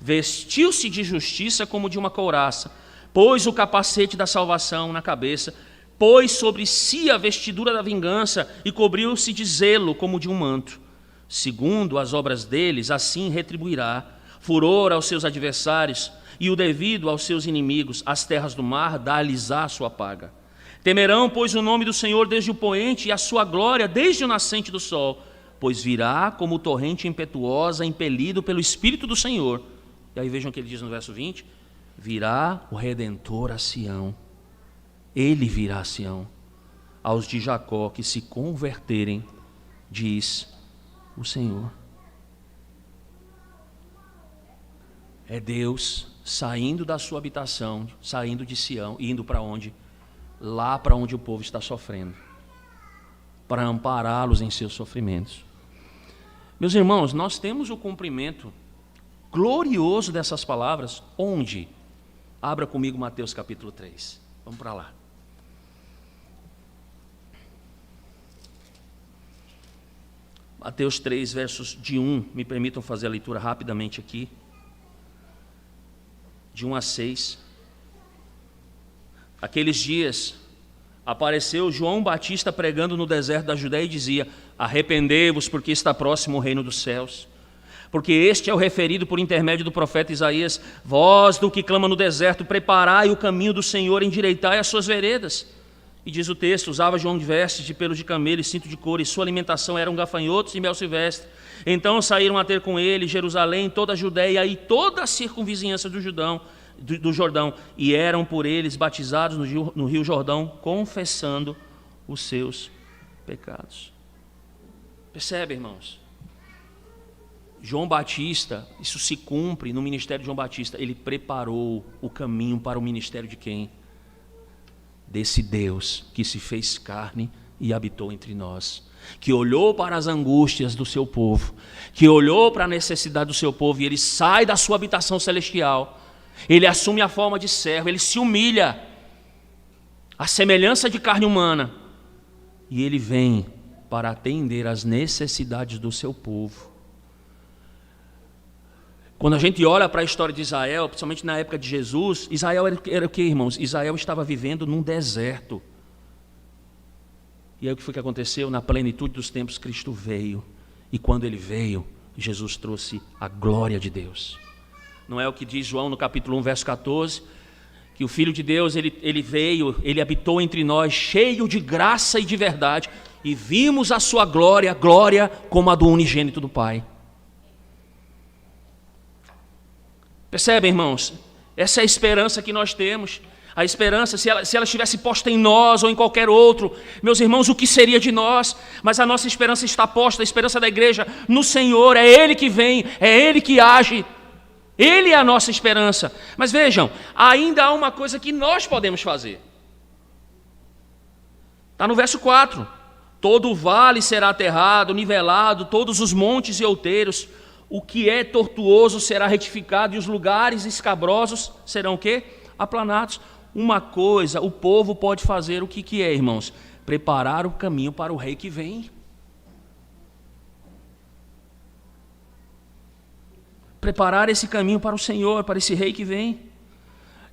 Vestiu-se de justiça como de uma couraça, pôs o capacete da salvação na cabeça, pôs sobre si a vestidura da vingança e cobriu-se de zelo como de um manto. Segundo as obras deles, assim retribuirá furor aos seus adversários e o devido aos seus inimigos. As terras do mar dá-lhes-á a sua paga. Temerão, pois, o nome do Senhor desde o poente e a sua glória desde o nascente do sol, pois virá como torrente impetuosa, impelido pelo Espírito do Senhor. E aí vejam o que ele diz no verso 20: virá o Redentor a Sião. Ele virá a Sião, aos de Jacó que se converterem, diz o Senhor. É Deus saindo da sua habitação, saindo de Sião, indo para onde? Lá para onde o povo está sofrendo, para ampará-los em seus sofrimentos. Meus irmãos, nós temos o cumprimento glorioso dessas palavras, onde? Abra comigo Mateus capítulo 3, vamos para lá. Mateus 3, versos de 1, me permitam fazer a leitura rapidamente aqui, de 1 a 6. Aqueles dias apareceu João Batista pregando no deserto da Judéia e dizia: arrependei-vos, porque está próximo o reino dos céus. Porque este é o referido por intermédio do profeta Isaías: vós do que clama no deserto, preparai o caminho do Senhor, endireitai as suas veredas. E diz o texto: usava João vestes de pelos de camelo e cinto de couro, e sua alimentação eram gafanhotos e mel silvestre. Então saíram a ter com ele Jerusalém, toda a Judéia e toda a circunvizinhança do Jordão, e eram por eles batizados no rio Jordão, confessando os seus pecados. Percebe, irmãos? João Batista, isso se cumpre no ministério de João Batista. Ele preparou o caminho para o ministério de quem? Desse Deus que se fez carne e habitou entre nós, que olhou para as angústias do seu povo, que olhou para a necessidade do seu povo, e ele sai da sua habitação celestial, ele assume a forma de servo, ele se humilha, à semelhança de carne humana, e ele vem para atender às necessidades do seu povo. Quando a gente olha para a história de Israel, principalmente na época de Jesus, Israel era o que, irmãos? Israel estava vivendo num deserto. E aí o que foi que aconteceu? Na plenitude dos tempos, Cristo veio. E quando ele veio, Jesus trouxe a glória de Deus. Não é o que diz João no capítulo 1, verso 14? Que o Filho de Deus, ele veio, ele habitou entre nós, cheio de graça e de verdade. E vimos a sua glória, glória como a do unigênito do Pai. Percebem, irmãos? Essa é a esperança que nós temos. A esperança, se ela estivesse posta em nós ou em qualquer outro, meus irmãos, o que seria de nós? Mas a nossa esperança está posta, a esperança da igreja, no Senhor. É Ele que vem, é Ele que age. Ele é a nossa esperança. Mas vejam, ainda há uma coisa que nós podemos fazer. Está no verso 4. Todo o vale será aterrado, nivelado, todos os montes e outeiros. O que é tortuoso será retificado e os lugares escabrosos serão o quê? Aplanados. Uma coisa o povo pode fazer, o que é, irmãos? Preparar o caminho para o rei que vem. Preparar esse caminho para o Senhor, para esse rei que vem.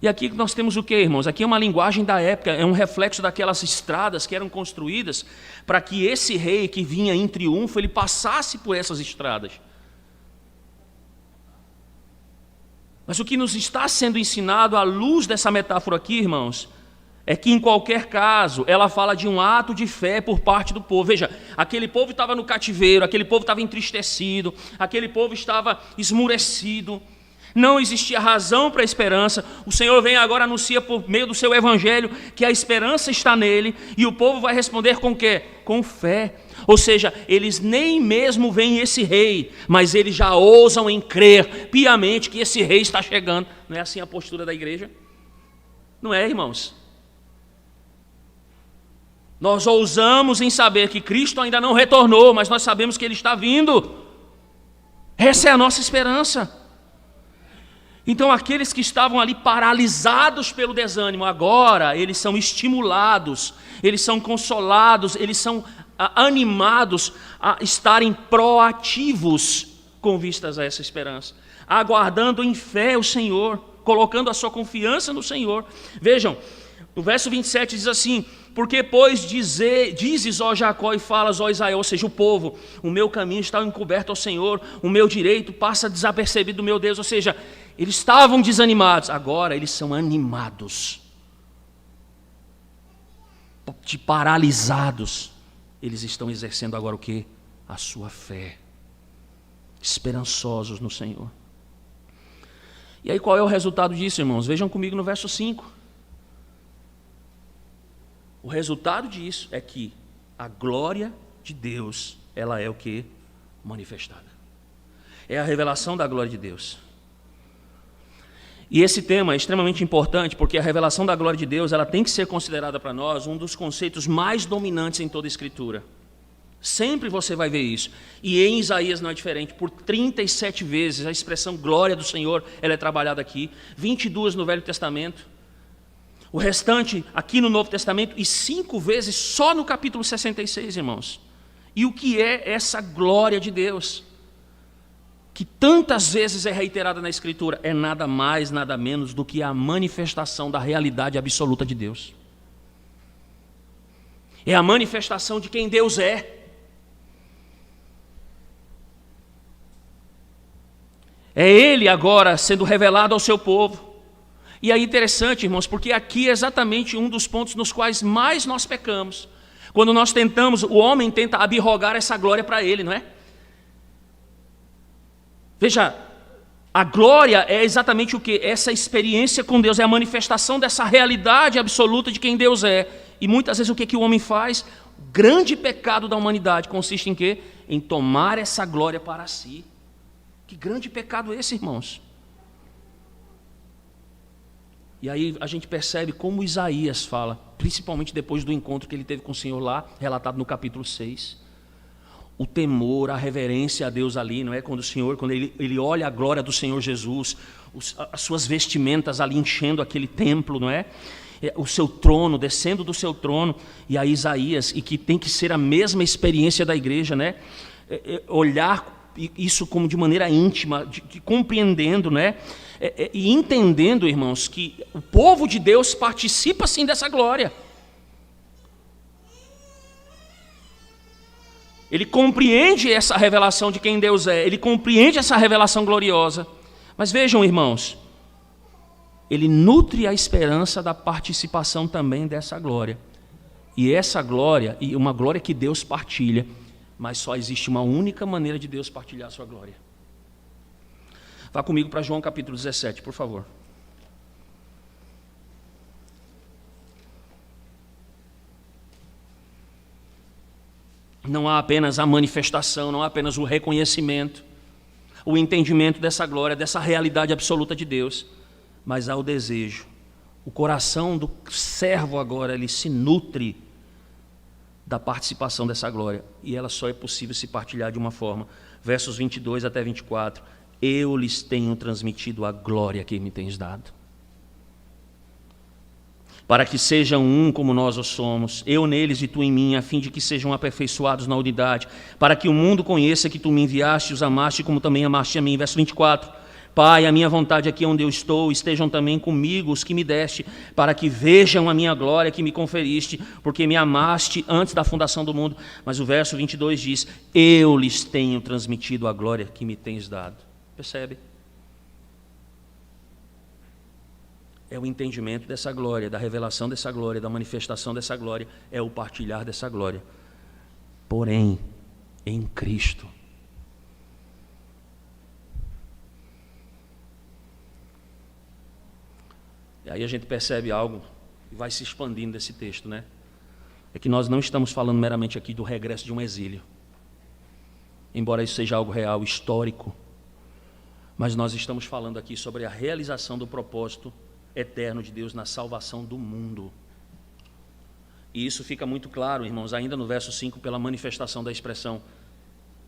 E aqui nós temos o que, irmãos? Aqui é uma linguagem da época, é um reflexo daquelas estradas que eram construídas para que esse rei que vinha em triunfo, ele passasse por essas estradas. Mas o que nos está sendo ensinado à luz dessa metáfora aqui, irmãos, é que em qualquer caso, ela fala de um ato de fé por parte do povo. Veja, aquele povo estava no cativeiro, aquele povo estava entristecido, aquele povo estava esmurecido. não existia razão para a esperança. O Senhor vem agora, anuncia por meio do seu evangelho que a esperança está nele, e o povo vai responder com o quê? Com fé. Ou seja, eles nem mesmo veem esse rei, mas eles já ousam em crer piamente que esse rei está chegando. Não é assim a postura da igreja? Não é, irmãos? Nós ousamos em saber que Cristo ainda não retornou, mas nós sabemos que Ele está vindo. Essa é a nossa esperança. Então aqueles que estavam ali paralisados pelo desânimo, agora eles são estimulados, eles são consolados, eles são animados a estarem proativos com vistas a essa esperança, aguardando em fé o Senhor, colocando a sua confiança no Senhor. Vejam, o verso 27 diz assim: porque, pois, dizes, ó Jacó, e falas, ó Israel, ou seja, o povo, o meu caminho está encoberto ao Senhor, o meu direito passa desapercebido do meu Deus. Ou seja, eles estavam desanimados, agora eles são animados, de paralisados, eles estão exercendo agora o quê? A sua fé, esperançosos no Senhor. E aí qual é o resultado disso, irmãos? Vejam comigo no verso 5. O resultado disso é que a glória de Deus, ela é o que? Manifestada. É a revelação da glória de Deus. E esse tema é extremamente importante, porque a revelação da glória de Deus, ela tem que ser considerada para nós um dos conceitos mais dominantes em toda a Escritura. Sempre você vai ver isso. E em Isaías não é diferente. Por 37 vezes a expressão glória do Senhor, ela é trabalhada aqui. 22 no Velho Testamento. O restante aqui no Novo Testamento, e 5 vezes só no capítulo 66, irmãos. E o que é essa glória de Deus, que tantas vezes é reiterada na Escritura? É nada mais, nada menos do que a manifestação da realidade absoluta de Deus. É a manifestação de quem Deus é. É Ele agora sendo revelado ao seu povo. E aí interessante, irmãos, porque aqui é exatamente um dos pontos nos quais mais nós pecamos. Quando nós tentamos, o homem tenta abrogar essa glória para ele, não é? Veja, a glória é exatamente o que? Essa experiência com Deus, é a manifestação dessa realidade absoluta de quem Deus é. E muitas vezes o que o homem faz? O grande pecado da humanidade consiste em quê? Em tomar essa glória para si. Que grande pecado é esse, irmãos? E aí a gente percebe como Isaías fala, principalmente depois do encontro que ele teve com o Senhor lá, relatado no capítulo 6. O temor, a reverência a Deus ali, não é? Quando ele olha a glória do Senhor Jesus, as suas vestimentas ali enchendo aquele templo, não é? O seu trono, descendo do seu trono. E aí Isaías, e que tem que ser a mesma experiência da igreja, né? Olhar isso como de maneira íntima, compreendendo, né? E entendendo, irmãos, que o povo de Deus participa sim dessa glória. Ele compreende essa revelação de quem Deus é, ele compreende essa revelação gloriosa. Mas vejam, irmãos, ele nutre a esperança da participação também dessa glória. E essa glória, e uma glória que Deus partilha, mas só existe uma única maneira de Deus partilhar a sua glória. Vá comigo para João capítulo 17, por favor. Não há apenas a manifestação, não há apenas o reconhecimento, o entendimento dessa glória, dessa realidade absoluta de Deus, mas há o desejo. O coração do servo agora, ele se nutre da participação dessa glória, e ela só é possível se partilhar de uma forma. Versos 22 até 24. Eu lhes tenho transmitido a glória que me tens dado, para que sejam um como nós o somos, eu neles e tu em mim, a fim de que sejam aperfeiçoados na unidade, para que o mundo conheça que tu me enviaste e os amaste, como também amaste a mim. Verso 24. Pai, a minha vontade aqui onde eu estou, estejam também comigo os que me deste, para que vejam a minha glória que me conferiste, porque me amaste antes da fundação do mundo. Mas o verso 22 diz, eu lhes tenho transmitido a glória que me tens dado. Percebe? É o entendimento dessa glória, da revelação dessa glória, da manifestação dessa glória, é o partilhar dessa glória. Porém, em Cristo. E aí a gente percebe algo e vai se expandindo desse texto, né? É que nós não estamos falando meramente aqui do regresso de um exílio, embora isso seja algo real, histórico, mas nós estamos falando aqui sobre a realização do propósito eterno de Deus na salvação do mundo. E isso fica muito claro, irmãos, ainda no verso 5, pela manifestação da expressão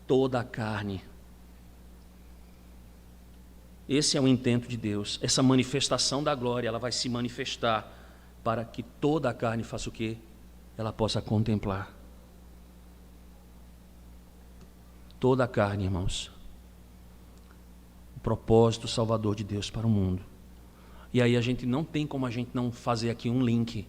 toda a carne. Esse é o intento de Deus. Essa manifestação da glória, ela vai se manifestar para que toda a carne faça o quê? Ela possa contemplar. Toda a carne, irmãos. O propósito salvador de Deus para o mundo. E aí a gente não tem como a gente não fazer aqui um link.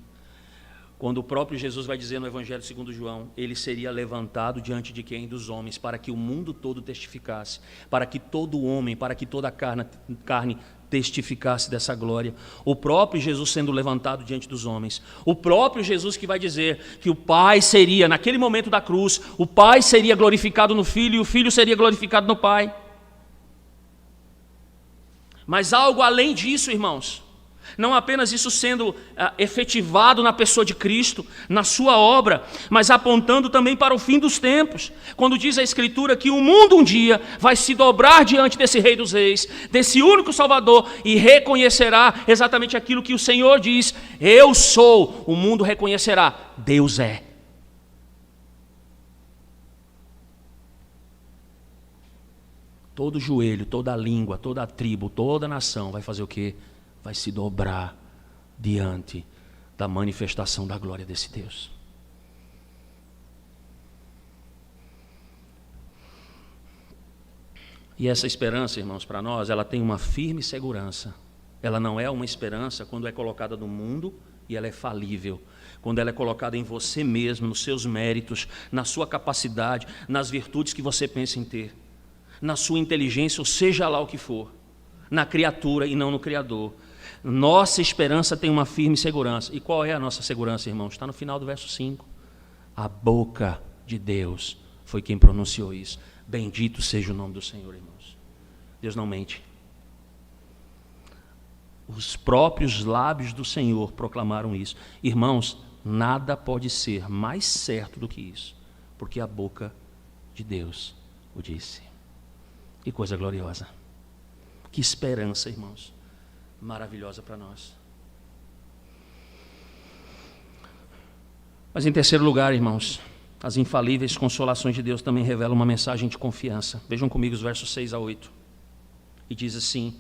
Quando o próprio Jesus vai dizer no Evangelho segundo João, ele seria levantado diante de quem? Dos homens, para que o mundo todo testificasse, para que todo homem, para que toda a carne testificasse dessa glória. O próprio Jesus sendo levantado diante dos homens. O próprio Jesus que vai dizer que o Pai seria, naquele momento da cruz, o Pai seria glorificado no Filho e o Filho seria glorificado no Pai. Mas algo além disso, irmãos. Não apenas isso sendo efetivado na pessoa de Cristo, na sua obra, mas apontando também para o fim dos tempos, quando diz a Escritura que o mundo um dia vai se dobrar diante desse Rei dos Reis, desse único Salvador, e reconhecerá exatamente aquilo que o Senhor diz: eu sou, o mundo reconhecerá, Deus é. Todo joelho, toda língua, toda tribo, toda nação vai fazer o quê? Vai se dobrar diante da manifestação da glória desse Deus. E essa esperança, irmãos, para nós, ela tem uma firme segurança. Ela não é uma esperança quando é colocada no mundo e ela é falível. Quando ela é colocada em você mesmo, nos seus méritos, na sua capacidade, nas virtudes que você pensa em ter, na sua inteligência, ou seja lá o que for, na criatura e não no Criador. Nossa esperança tem uma firme segurança. E qual é a nossa segurança, irmãos? Está no final do verso 5. A boca de Deus foi quem pronunciou isso. Bendito seja o nome do Senhor, irmãos. Deus não mente. Os próprios lábios do Senhor proclamaram isso. Irmãos, nada pode ser mais certo do que isso, porque a boca de Deus o disse. Que coisa gloriosa. Que esperança, irmãos. Maravilhosa para nós. Mas em terceiro lugar, irmãos, as infalíveis consolações de Deus também revelam uma mensagem de confiança. Vejam comigo os versos 6 a 8. E diz assim: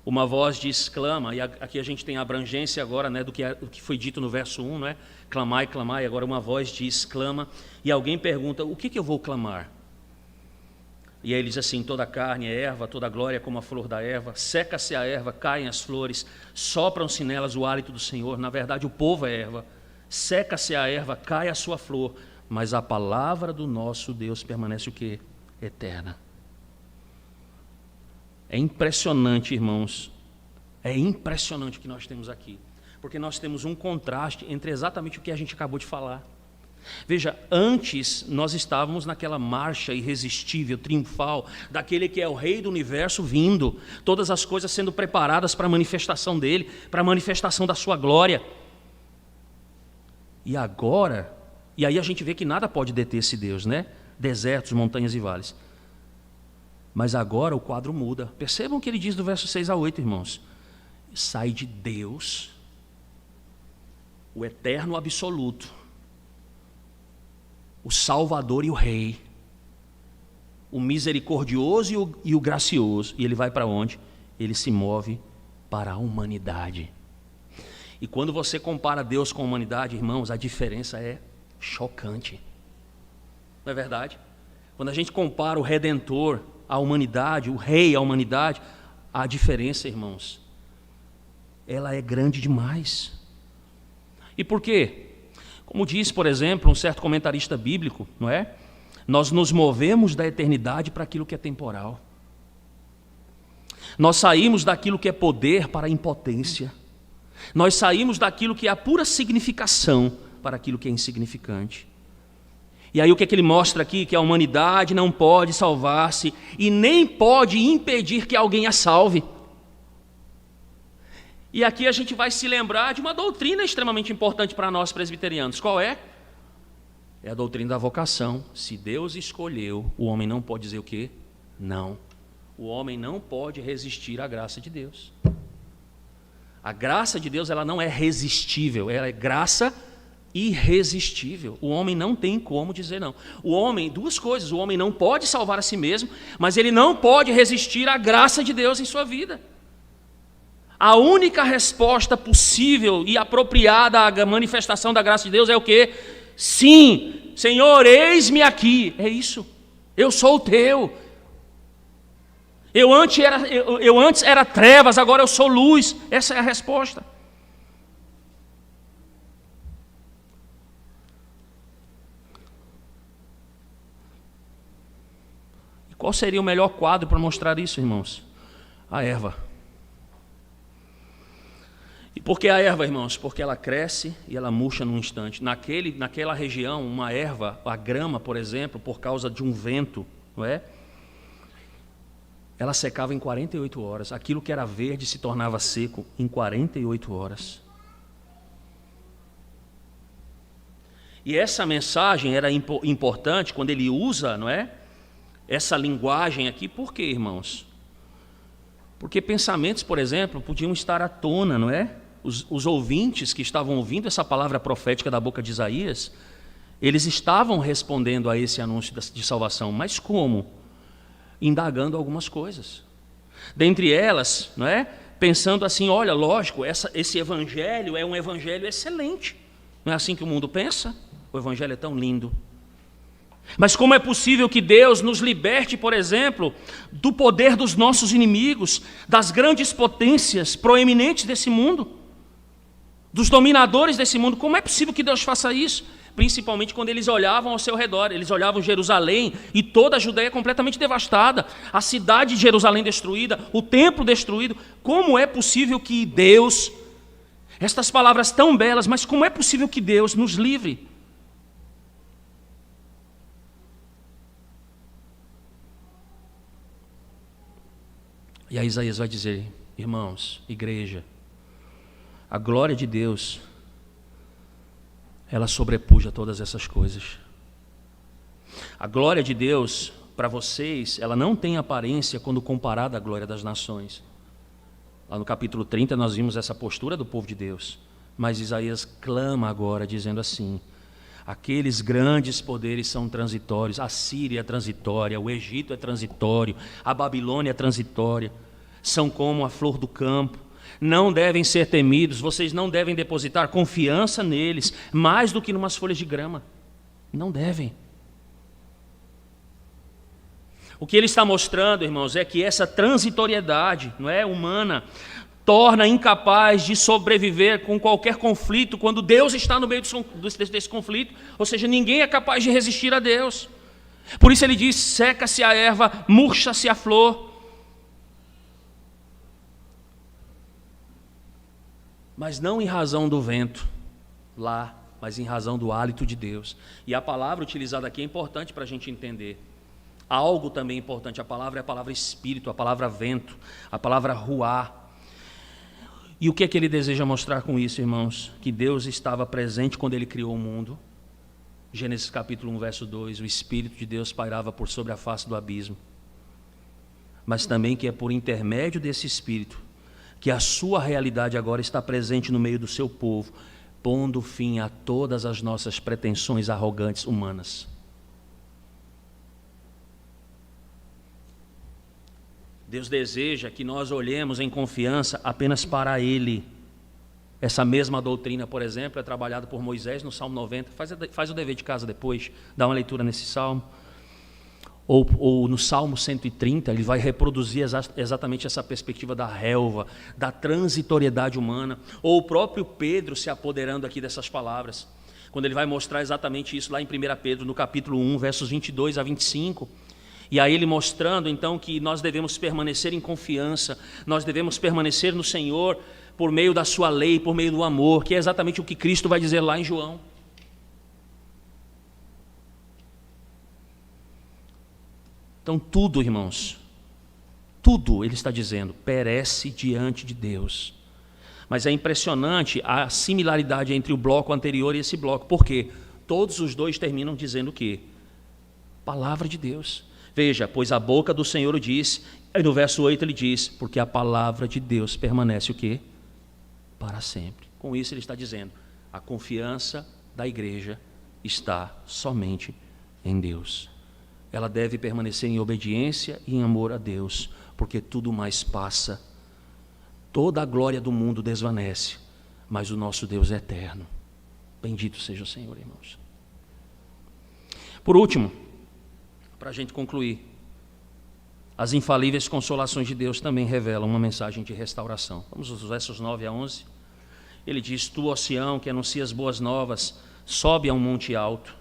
uma voz diz clama, e aqui a gente tem a abrangência agora, né, do que foi dito no verso 1, não é? Clamai, clamai, agora uma voz diz clama, e alguém pergunta: o que eu vou clamar? E aí ele diz assim: toda a carne é erva, toda a glória é como a flor da erva, seca-se a erva, caem as flores, sopram-se nelas o hálito do Senhor. Na verdade, o povo é erva, seca-se a erva, cai a sua flor, mas a palavra do nosso Deus permanece o quê? Eterna. É impressionante, irmãos, é impressionante o que nós temos aqui, porque nós temos um contraste entre exatamente o que a gente acabou de falar. Veja, antes nós estávamos naquela marcha irresistível, triunfal, daquele que é o Rei do Universo vindo, todas as coisas sendo preparadas para a manifestação dele, para a manifestação da sua glória. E agora, e aí a gente vê que nada pode deter esse Deus, né? Desertos, montanhas e vales. Mas agora o quadro muda. Percebam o que ele diz do verso 6 a 8, irmãos. Sai de Deus, o eterno absoluto, o Salvador e o Rei, o misericordioso e o gracioso. E ele vai para onde? Ele se move para a humanidade. E quando você compara Deus com a humanidade, irmãos, a diferença é chocante. Não é verdade? Quando a gente compara o Redentor à humanidade, o Rei à humanidade, a diferença, irmãos, ela é grande demais. E por quê? Como diz, por exemplo, um certo comentarista bíblico, não é? Nós nos movemos da eternidade para aquilo que é temporal. Nós saímos daquilo que é poder para a impotência. Nós saímos daquilo que é a pura significação para aquilo que é insignificante. E aí o que é que ele mostra aqui? Que a humanidade não pode salvar-se e nem pode impedir que alguém a salve. E aqui a gente vai se lembrar de uma doutrina extremamente importante para nós presbiterianos. Qual é? É a doutrina da vocação. Se Deus escolheu, o homem não pode dizer o quê? Não. O homem não pode resistir à graça de Deus. A graça de Deus, ela não é resistível, ela é graça irresistível. O homem não tem como dizer não. O homem, duas coisas, o homem não pode salvar a si mesmo, mas ele não pode resistir à graça de Deus em sua vida. A única resposta possível e apropriada à manifestação da graça de Deus é o quê? Sim, Senhor, eis-me aqui. É isso. Eu sou o teu. Eu antes era trevas, agora eu sou luz. Essa é a resposta. E qual seria o melhor quadro para mostrar isso, irmãos? A erva. E por que a erva, irmãos? Porque ela cresce e ela murcha num instante. Naquela região, uma erva, a grama, por exemplo, por causa de um vento, não é? Ela secava em 48 horas. Aquilo que era verde se tornava seco em 48 horas. E essa mensagem era importante quando ele usa, não é? Essa linguagem aqui, por quê, irmãos? Porque pensamentos, por exemplo, podiam estar à tona, não é? Os ouvintes que estavam ouvindo essa palavra profética da boca de Isaías, eles estavam respondendo a esse anúncio de salvação, mas como? Indagando algumas coisas. Dentre elas, não é? Pensando assim, olha, lógico, esse evangelho é um evangelho excelente. Não é assim que o mundo pensa? O evangelho é tão lindo. Mas como é possível que Deus nos liberte, por exemplo, do poder dos nossos inimigos, das grandes potências proeminentes desse mundo, dos dominadores desse mundo? Como é possível que Deus faça isso? Principalmente quando eles olhavam ao seu redor, eles olhavam Jerusalém e toda a Judéia completamente devastada, a cidade de Jerusalém destruída, o templo destruído. Como é possível que Deus, estas palavras tão belas, mas como é possível que Deus nos livre? E aí Isaías vai dizer, irmãos, igreja, a glória de Deus, ela sobrepuja todas essas coisas. A glória de Deus, para vocês, ela não tem aparência quando comparada à glória das nações. Lá no capítulo 30 nós vimos essa postura do povo de Deus. Mas Isaías clama agora, dizendo assim, aqueles grandes poderes são transitórios, a Síria é transitória, o Egito é transitório, a Babilônia é transitória, são como a flor do campo, não devem ser temidos, vocês não devem depositar confiança neles, mais do que numas folhas de grama, não devem. O que ele está mostrando, irmãos, é que essa transitoriedade, não é, humana, torna incapaz de sobreviver com qualquer conflito quando Deus está no meio desse conflito, ou seja, ninguém é capaz de resistir a Deus. Por isso ele diz, seca-se a erva, murcha-se a flor. Mas não em razão do vento lá, mas em razão do hálito de Deus. E a palavra utilizada aqui é importante para a gente entender. Algo também importante, a palavra é a palavra espírito, a palavra vento, a palavra ruá. E o que é que ele deseja mostrar com isso, irmãos? Que Deus estava presente quando ele criou o mundo. Gênesis capítulo 1, verso 2, o Espírito de Deus pairava por sobre a face do abismo. Mas também que é por intermédio desse Espírito que a sua realidade agora está presente no meio do seu povo, pondo fim a todas as nossas pretensões arrogantes humanas. Deus deseja que nós olhemos em confiança apenas para Ele. Essa mesma doutrina, por exemplo, é trabalhada por Moisés no Salmo 90. Faz o dever de casa depois, dá uma leitura nesse Salmo. Ou no Salmo 130, ele vai reproduzir exatamente essa perspectiva da relva, da transitoriedade humana. Ou o próprio Pedro se apoderando aqui dessas palavras, quando ele vai mostrar exatamente isso lá em 1 Pedro, no capítulo 1, versos 22 a 25. E aí ele mostrando então que nós devemos permanecer em confiança, nós devemos permanecer no Senhor por meio da sua lei, por meio do amor, que é exatamente o que Cristo vai dizer lá em João. Então tudo, irmãos, tudo, ele está dizendo, perece diante de Deus. Mas é impressionante a similaridade entre o bloco anterior e esse bloco. Por quê? Todos os dois terminam dizendo o quê? Palavra de Deus. Veja, pois a boca do Senhor o disse, e no verso 8 ele diz, porque a palavra de Deus permanece o quê? Para sempre. Com isso ele está dizendo, a confiança da igreja está somente em Deus. Ela deve permanecer em obediência e em amor a Deus, porque tudo mais passa. Toda a glória do mundo desvanece, mas o nosso Deus é eterno. Bendito seja o Senhor, irmãos. Por último, para a gente concluir, as infalíveis consolações de Deus também revelam uma mensagem de restauração. Vamos aos versos 9 a 11. Ele diz, tu, ó Sião, que anuncias boas novas, sobe a um monte alto.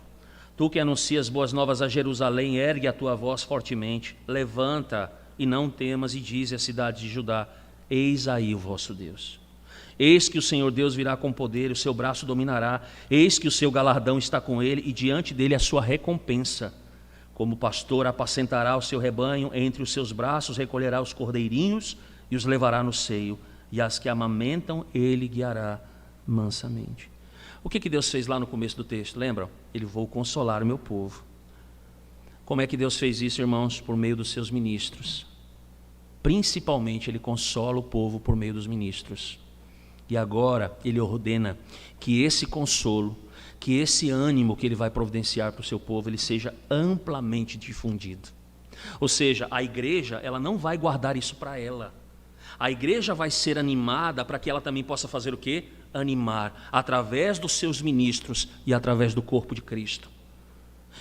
Tu que anuncias boas novas a Jerusalém, ergue a tua voz fortemente, levanta e não temas, e dize à cidade de Judá, eis aí o vosso Deus. Eis que o Senhor Deus virá com poder, o seu braço dominará, eis que o seu galardão está com ele, e diante dele a sua recompensa. Como pastor apacentará o seu rebanho, entre os seus braços recolherá os cordeirinhos e os levará no seio, e as que amamentam ele guiará mansamente. O que Deus fez lá no começo do texto? Lembram? Ele vou consolar o meu povo. Como é que Deus fez isso, irmãos? Por meio dos seus ministros. Principalmente ele consola o povo por meio dos ministros. E agora ele ordena que esse consolo, que esse ânimo que ele vai providenciar para o seu povo, ele seja amplamente difundido. Ou seja, a igreja, ela não vai guardar isso para ela. A igreja vai ser animada para que ela também possa fazer o quê? Animar, através dos seus ministros e através do corpo de Cristo.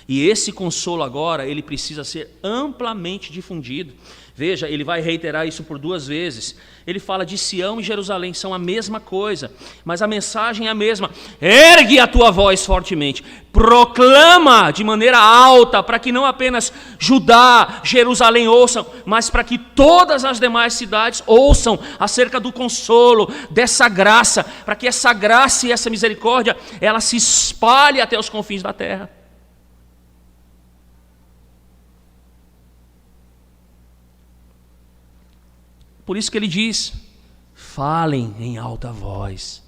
E esse consolo agora, ele precisa ser amplamente difundido. Veja, ele vai reiterar isso por 2 vezes. Ele fala de Sião e Jerusalém, são a mesma coisa, mas a mensagem é a mesma. Ergue a tua voz fortemente, proclama de maneira alta, para que não apenas Judá, Jerusalém ouçam, mas para que todas as demais cidades ouçam acerca do consolo, dessa graça, para que essa graça e essa misericórdia, ela se espalhe até os confins da terra. Por isso que ele diz, falem em alta voz,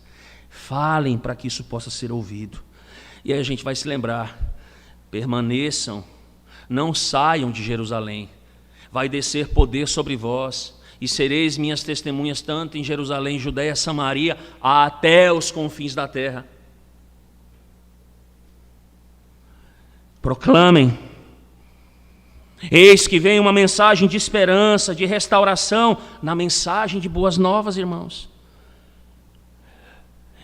falem para que isso possa ser ouvido. E aí a gente vai se lembrar, permaneçam, não saiam de Jerusalém, vai descer poder sobre vós, e sereis minhas testemunhas tanto em Jerusalém, Judéia, Samaria, até os confins da terra. Proclamem. Eis que vem uma mensagem de esperança, de restauração, na mensagem de boas novas, irmãos.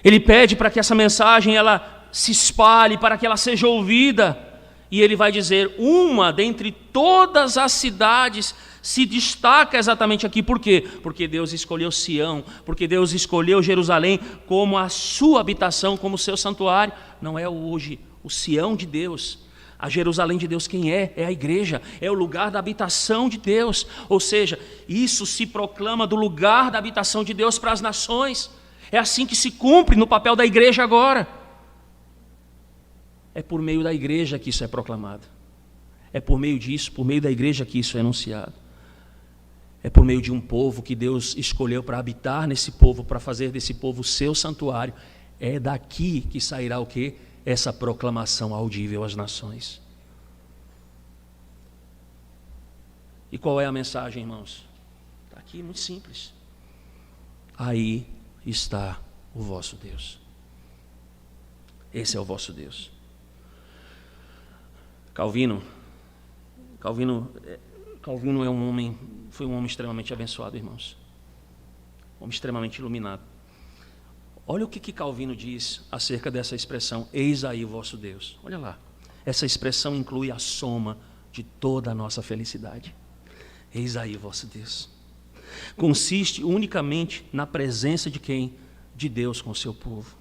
Ele pede para que essa mensagem ela se espalhe, para que ela seja ouvida. E ele vai dizer, uma dentre todas as cidades se destaca exatamente aqui. Por quê? Porque Deus escolheu Sião, porque Deus escolheu Jerusalém como a sua habitação, como o seu santuário. Não é hoje o Sião de Deus. A Jerusalém de Deus quem é? É a igreja, é o lugar da habitação de Deus. Ou seja, isso se proclama do lugar da habitação de Deus para as nações. É assim que se cumpre no papel da igreja agora. É por meio da igreja que isso é proclamado. É por meio disso, por meio da igreja que isso é anunciado. É por meio de um povo que Deus escolheu para habitar nesse povo, para fazer desse povo o seu santuário. É daqui que sairá o quê? Essa proclamação audível às nações. E qual é a mensagem, irmãos? Está aqui, muito simples. Aí está o vosso Deus. Esse é o vosso Deus. Calvino é um homem, foi um homem extremamente abençoado, irmãos. Um homem extremamente iluminado. Olha o que Calvino diz acerca dessa expressão, eis aí o vosso Deus. Olha lá, essa expressão inclui a soma de toda a nossa felicidade. Eis aí o vosso Deus. Consiste unicamente na presença de quem? De Deus com o seu povo.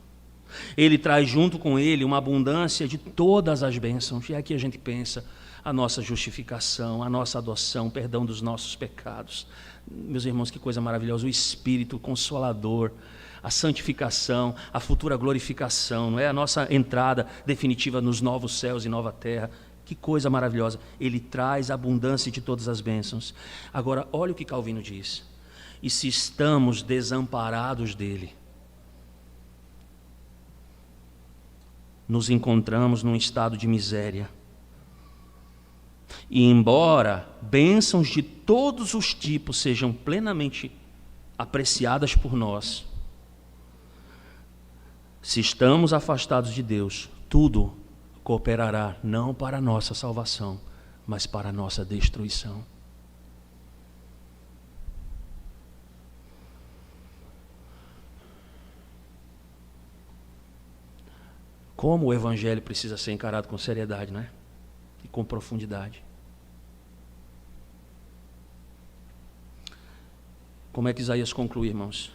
Ele traz junto com ele uma abundância de todas as bênçãos. E aqui a gente pensa a nossa justificação, a nossa adoção, perdão dos nossos pecados. Meus irmãos, que coisa maravilhosa, o Espírito Consolador, a santificação, a futura glorificação, não é? A nossa entrada definitiva nos novos céus e nova terra. Que coisa maravilhosa. Ele traz a abundância de todas as bênçãos. Agora, olha o que Calvino diz. e se estamos desamparados dele, nos encontramos num estado de miséria. E embora bênçãos de todos os tipos sejam plenamente apreciadas por nós, se estamos afastados de Deus, tudo cooperará não para a nossa salvação, mas para a nossa destruição. Como o Evangelho precisa ser encarado com seriedade, né? E com profundidade. Como é que Isaías conclui, irmãos?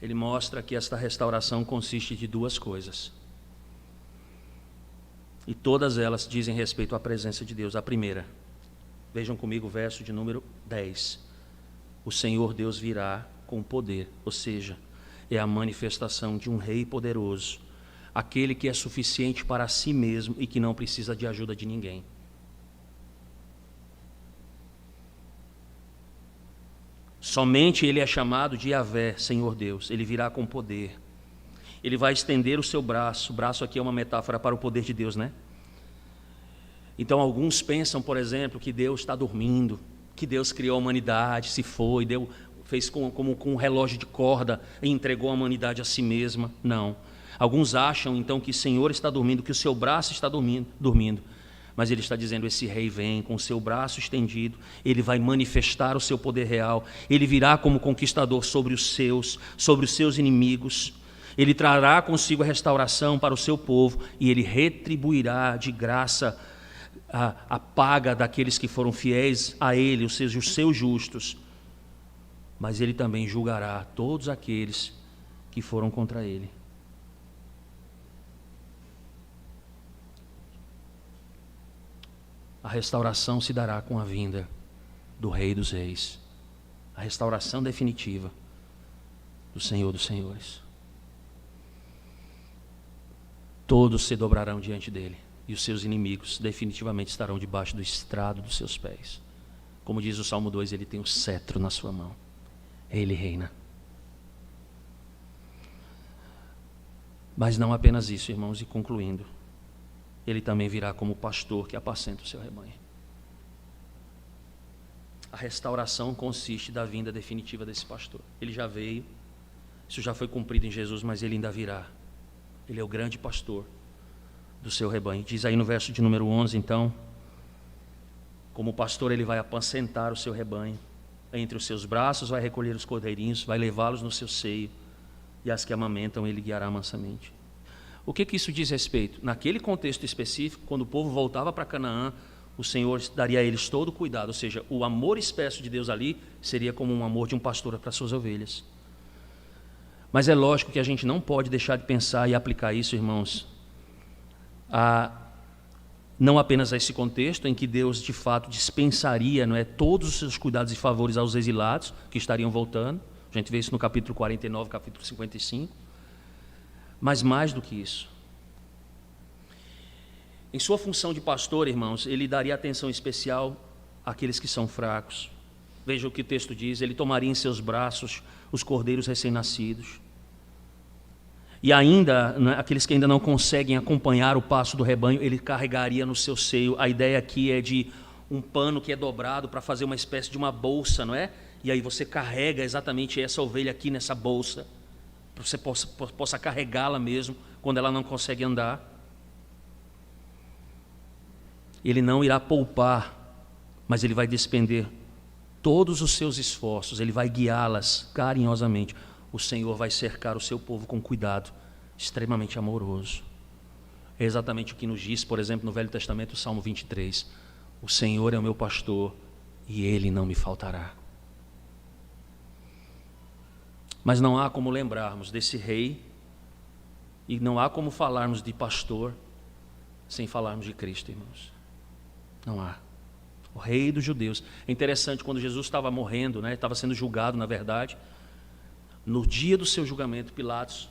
Ele mostra que esta restauração consiste de duas coisas. E todas elas dizem respeito à presença de Deus. A primeira, vejam comigo o verso de número 10. O Senhor Deus virá com poder, ou seja, é a manifestação de um rei poderoso, aquele que é suficiente para si mesmo e que não precisa de ajuda de ninguém. Somente ele é chamado de Yahvé, Senhor Deus. Ele virá com poder. Ele vai estender o seu braço. O braço aqui é uma metáfora para o poder de Deus, né? Então alguns pensam, por exemplo, que Deus está dormindo, que Deus criou a humanidade, se foi, fez como com um relógio de corda e entregou a humanidade a si mesma. Não. Alguns acham então que o Senhor está dormindo, que o seu braço está dormindo. Mas ele está dizendo, esse rei vem com o seu braço estendido, ele vai manifestar o seu poder real, ele virá como conquistador sobre os seus inimigos, ele trará consigo a restauração para o seu povo e ele retribuirá de graça a paga daqueles que foram fiéis a ele, os seus justos. Mas ele também julgará todos aqueles que foram contra ele. A restauração se dará com a vinda do Rei dos Reis. A restauração definitiva do Senhor dos Senhores. Todos se dobrarão diante dele e os seus inimigos definitivamente estarão debaixo do estrado dos seus pés. Como diz o Salmo 2, ele tem o cetro na sua mão. Ele reina. Mas não apenas isso, irmãos, e concluindo, ele também virá como pastor que apacenta o seu rebanho. A restauração consiste da vinda definitiva desse pastor. Ele já veio, isso já foi cumprido em Jesus, mas ele ainda virá. Ele é o grande pastor do seu rebanho. Diz aí no verso de número 11, então, como pastor ele vai apacentar o seu rebanho. Entre os seus braços vai recolher os cordeirinhos, vai levá-los no seu seio, e as que amamentam ele guiará mansamente. O que isso diz respeito? Naquele contexto específico, quando o povo voltava para Canaã, o Senhor daria a eles todo o cuidado, ou seja, o amor expresso de Deus ali seria como um amor de um pastor para suas ovelhas. Mas é lógico que a gente não pode deixar de pensar e aplicar isso, irmãos, não apenas a esse contexto em que Deus de fato dispensaria, não é, todos os seus cuidados e favores aos exilados que estariam voltando. A gente vê isso no capítulo 49, capítulo 55. Mas mais do que isso, em sua função de pastor, irmãos, ele daria atenção especial àqueles que são fracos. Veja o que o texto diz, ele tomaria em seus braços os cordeiros recém-nascidos. E ainda, né, aqueles que ainda não conseguem acompanhar o passo do rebanho, ele carregaria no seu seio. A ideia aqui é de um pano que é dobrado para fazer uma espécie de uma bolsa, não é? E aí você carrega exatamente essa ovelha aqui nessa bolsa, para que você possa carregá-la mesmo quando ela não consegue andar. Ele não irá poupar, mas ele vai despender todos os seus esforços, ele vai guiá-las carinhosamente. O Senhor vai cercar o seu povo com cuidado, extremamente amoroso. É exatamente o que nos diz, por exemplo, no Velho Testamento, o Salmo 23. O Senhor é o meu pastor e ele não me faltará. Mas não há como lembrarmos desse rei e não há como falarmos de pastor sem falarmos de Cristo, irmãos. Não há. O rei dos judeus. É interessante, quando Jesus estava morrendo, né, estava sendo julgado, na verdade, no dia do seu julgamento, Pilatos,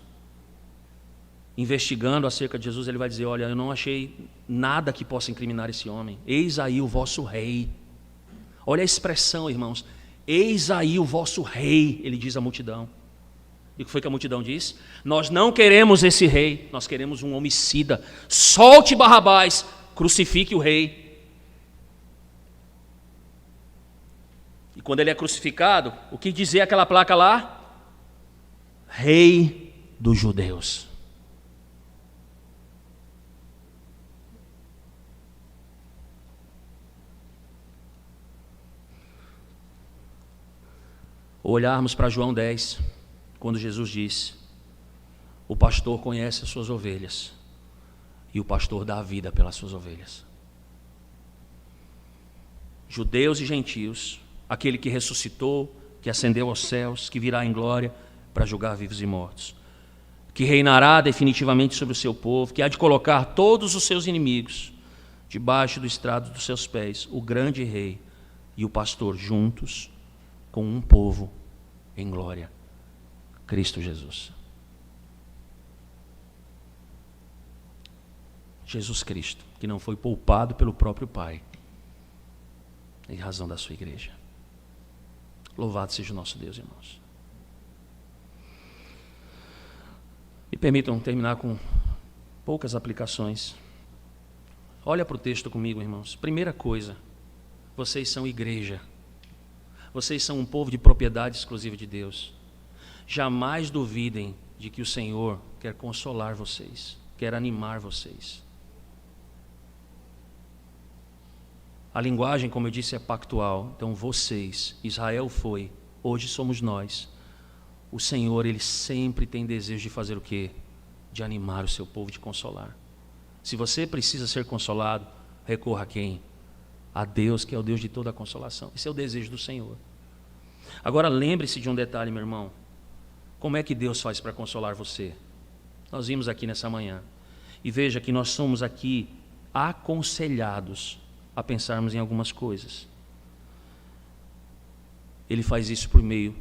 investigando acerca de Jesus, ele vai dizer, olha, eu não achei nada que possa incriminar esse homem. Eis aí o vosso rei. Olha a expressão, irmãos. Eis aí o vosso rei, ele diz à multidão. E o que foi que a multidão disse? Nós não queremos esse rei, nós queremos um homicida. Solte Barrabás, crucifique o rei. E quando ele é crucificado, o que dizia aquela placa lá? Rei dos judeus. Olharmos para João 10, quando Jesus disse: o pastor conhece as suas ovelhas e o pastor dá a vida pelas suas ovelhas. Judeus e gentios, aquele que ressuscitou, que ascendeu aos céus, que virá em glória para julgar vivos e mortos, que reinará definitivamente sobre o seu povo, que há de colocar todos os seus inimigos debaixo do estrado dos seus pés, o grande rei e o pastor juntos com um povo em glória, Cristo Jesus. Jesus Cristo, que não foi poupado pelo próprio Pai, em razão da sua igreja. Louvado seja o nosso Deus, irmãos. Me permitam terminar com poucas aplicações. Olha para o texto comigo, irmãos. Primeira coisa, vocês são igreja. Vocês são um povo de propriedade exclusiva de Deus. Jamais duvidem de que o Senhor quer consolar vocês, quer animar vocês. A linguagem, como eu disse, é pactual. Então vocês, Israel foi, hoje somos nós. O Senhor, Ele sempre tem desejo de fazer o quê? De animar o seu povo, de consolar. Se você precisa ser consolado, recorra a quem? A Deus, que é o Deus de toda a consolação. Esse é o desejo do Senhor. Agora lembre-se de um detalhe, meu irmão. Como é que Deus faz para consolar você? Nós vimos aqui nessa manhã. E veja que nós somos aqui aconselhados a pensarmos em algumas coisas. Ele faz isso por meio,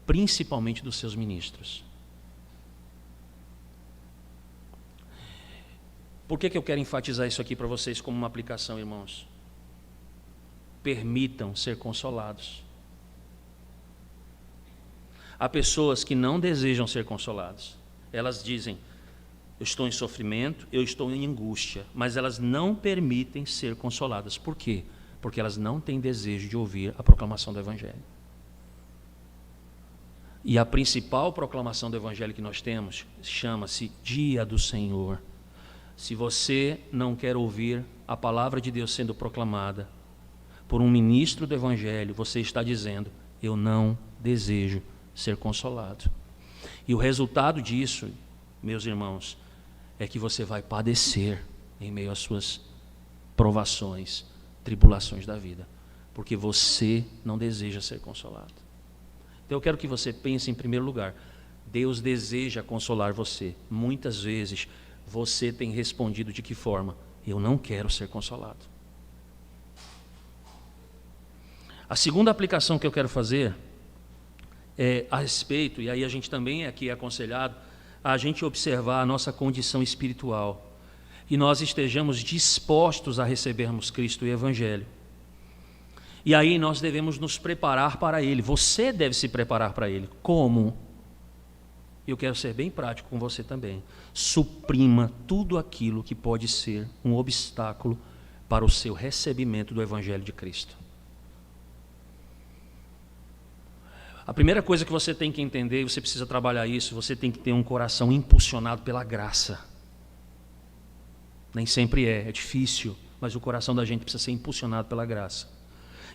principalmente, dos seus ministros. Por que eu quero enfatizar isso aqui para vocês como uma aplicação, irmãos? Permitam ser consolados. Há pessoas que não desejam ser consoladas. Elas dizem: eu estou em sofrimento, eu estou em angústia, mas elas não permitem ser consoladas. Por quê? Porque elas não têm desejo de ouvir a proclamação do Evangelho. E a principal proclamação do Evangelho que nós temos chama-se Dia do Senhor. Se você não quer ouvir a palavra de Deus sendo proclamada por um ministro do Evangelho, você está dizendo: eu não desejo ser consolado. E o resultado disso, meus irmãos, é que você vai padecer em meio às suas provações, tribulações da vida, porque você não deseja ser consolado. Então eu quero que você pense em primeiro lugar: Deus deseja consolar você. Muitas vezes você tem respondido de que forma? Eu não quero ser consolado. A segunda aplicação que eu quero fazer é a respeito, e aí a gente também aqui é aconselhado a gente observar a nossa condição espiritual e nós estejamos dispostos a recebermos Cristo e o Evangelho. E aí nós devemos nos preparar para Ele. Você deve se preparar para Ele. Como? Eu quero ser bem prático com você também. Suprima tudo aquilo que pode ser um obstáculo para o seu recebimento do Evangelho de Cristo. A primeira coisa que você tem que entender, e você precisa trabalhar isso, você tem que ter um coração impulsionado pela graça. Nem sempre é difícil, mas o coração da gente precisa ser impulsionado pela graça.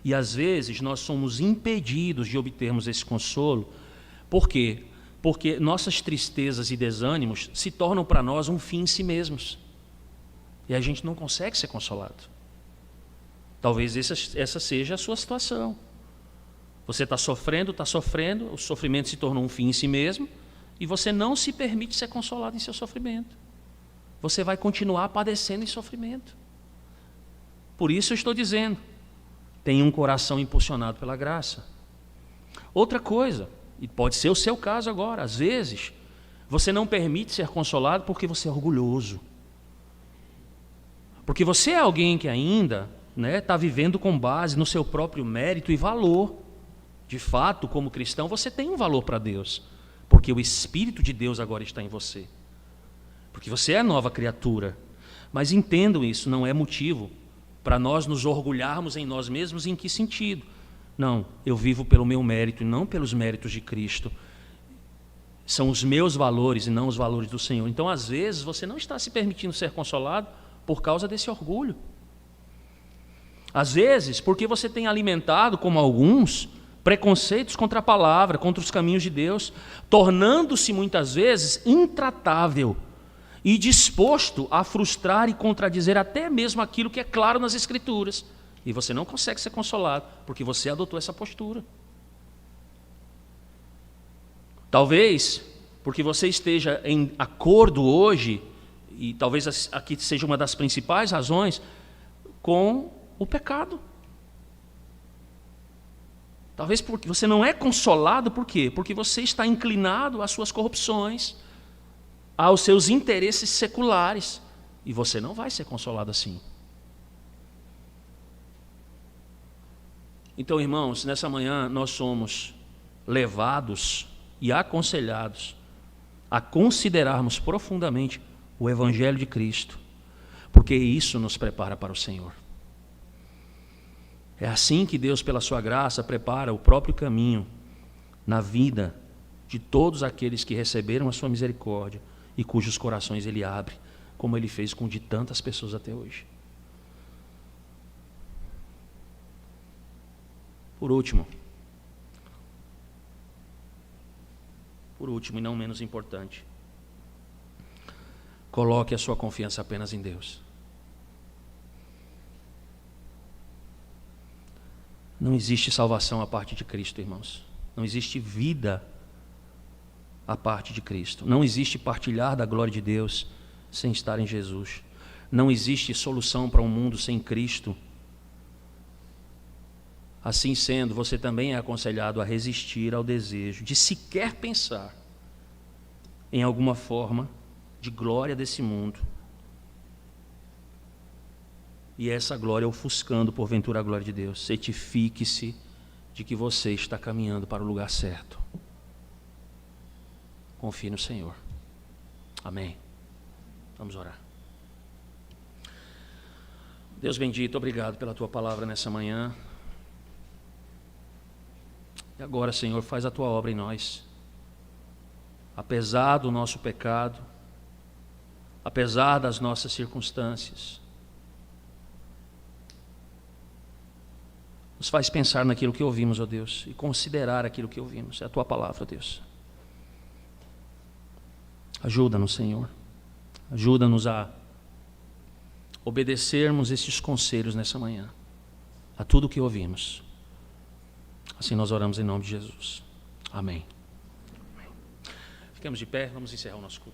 E às vezes nós somos impedidos de obtermos esse consolo. Por quê? Porque nossas tristezas e desânimos se tornam para nós um fim em si mesmos. E a gente não consegue ser consolado. Talvez essa seja a sua situação. Você está sofrendo, o sofrimento se tornou um fim em si mesmo, e você não se permite ser consolado em seu sofrimento. Você vai continuar padecendo em sofrimento. Por isso eu estou dizendo, tenha um coração impulsionado pela graça. Outra coisa, e pode ser o seu caso agora, às vezes, você não permite ser consolado porque você é orgulhoso. Porque você é alguém que ainda está vivendo com base no seu próprio mérito e valor. De fato, como cristão, você tem um valor para Deus, porque o Espírito de Deus agora está em você. Porque você é nova criatura. Mas entendam isso, não é motivo para nós nos orgulharmos em nós mesmos. Em que sentido? Não, eu vivo pelo meu mérito e não pelos méritos de Cristo. São os meus valores e não os valores do Senhor. Então, às vezes, você não está se permitindo ser consolado por causa desse orgulho. Às vezes, porque você tem alimentado, como alguns, preconceitos contra a palavra, contra os caminhos de Deus, tornando-se muitas vezes intratável e disposto a frustrar e contradizer até mesmo aquilo que é claro nas Escrituras. E você não consegue ser consolado, porque você adotou essa postura. Talvez, porque você esteja em acordo hoje, e talvez aqui seja uma das principais razões, com o pecado. Talvez porque você não é consolado, por quê? Porque você está inclinado às suas corrupções, aos seus interesses seculares, e você não vai ser consolado assim. Então, irmãos, nessa manhã nós somos levados e aconselhados a considerarmos profundamente o Evangelho de Cristo, porque isso nos prepara para o Senhor. É assim que Deus, pela sua graça, prepara o próprio caminho na vida de todos aqueles que receberam a sua misericórdia e cujos corações Ele abre, como Ele fez com o de tantas pessoas até hoje. Por último, e não menos importante, coloque a sua confiança apenas em Deus. Não existe salvação à parte de Cristo, irmãos. Não existe vida à parte de Cristo. Não existe partilhar da glória de Deus sem estar em Jesus. Não existe solução para um mundo sem Cristo. Assim sendo, você também é aconselhado a resistir ao desejo de sequer pensar em alguma forma de glória desse mundo. E essa glória ofuscando, porventura, a glória de Deus. Certifique-se de que você está caminhando para o lugar certo. Confie no Senhor. Amém. Vamos orar. Deus bendito, obrigado pela Tua palavra nessa manhã. E agora, Senhor, faz a Tua obra em nós. Apesar do nosso pecado, apesar das nossas circunstâncias, nos faz pensar naquilo que ouvimos, ó Deus, e considerar aquilo que ouvimos. É a Tua palavra, ó Deus. Ajuda-nos, Senhor. Ajuda-nos a obedecermos estes conselhos nessa manhã, a tudo o que ouvimos. Assim nós oramos em nome de Jesus. Amém. Ficamos de pé, vamos encerrar o nosso culto.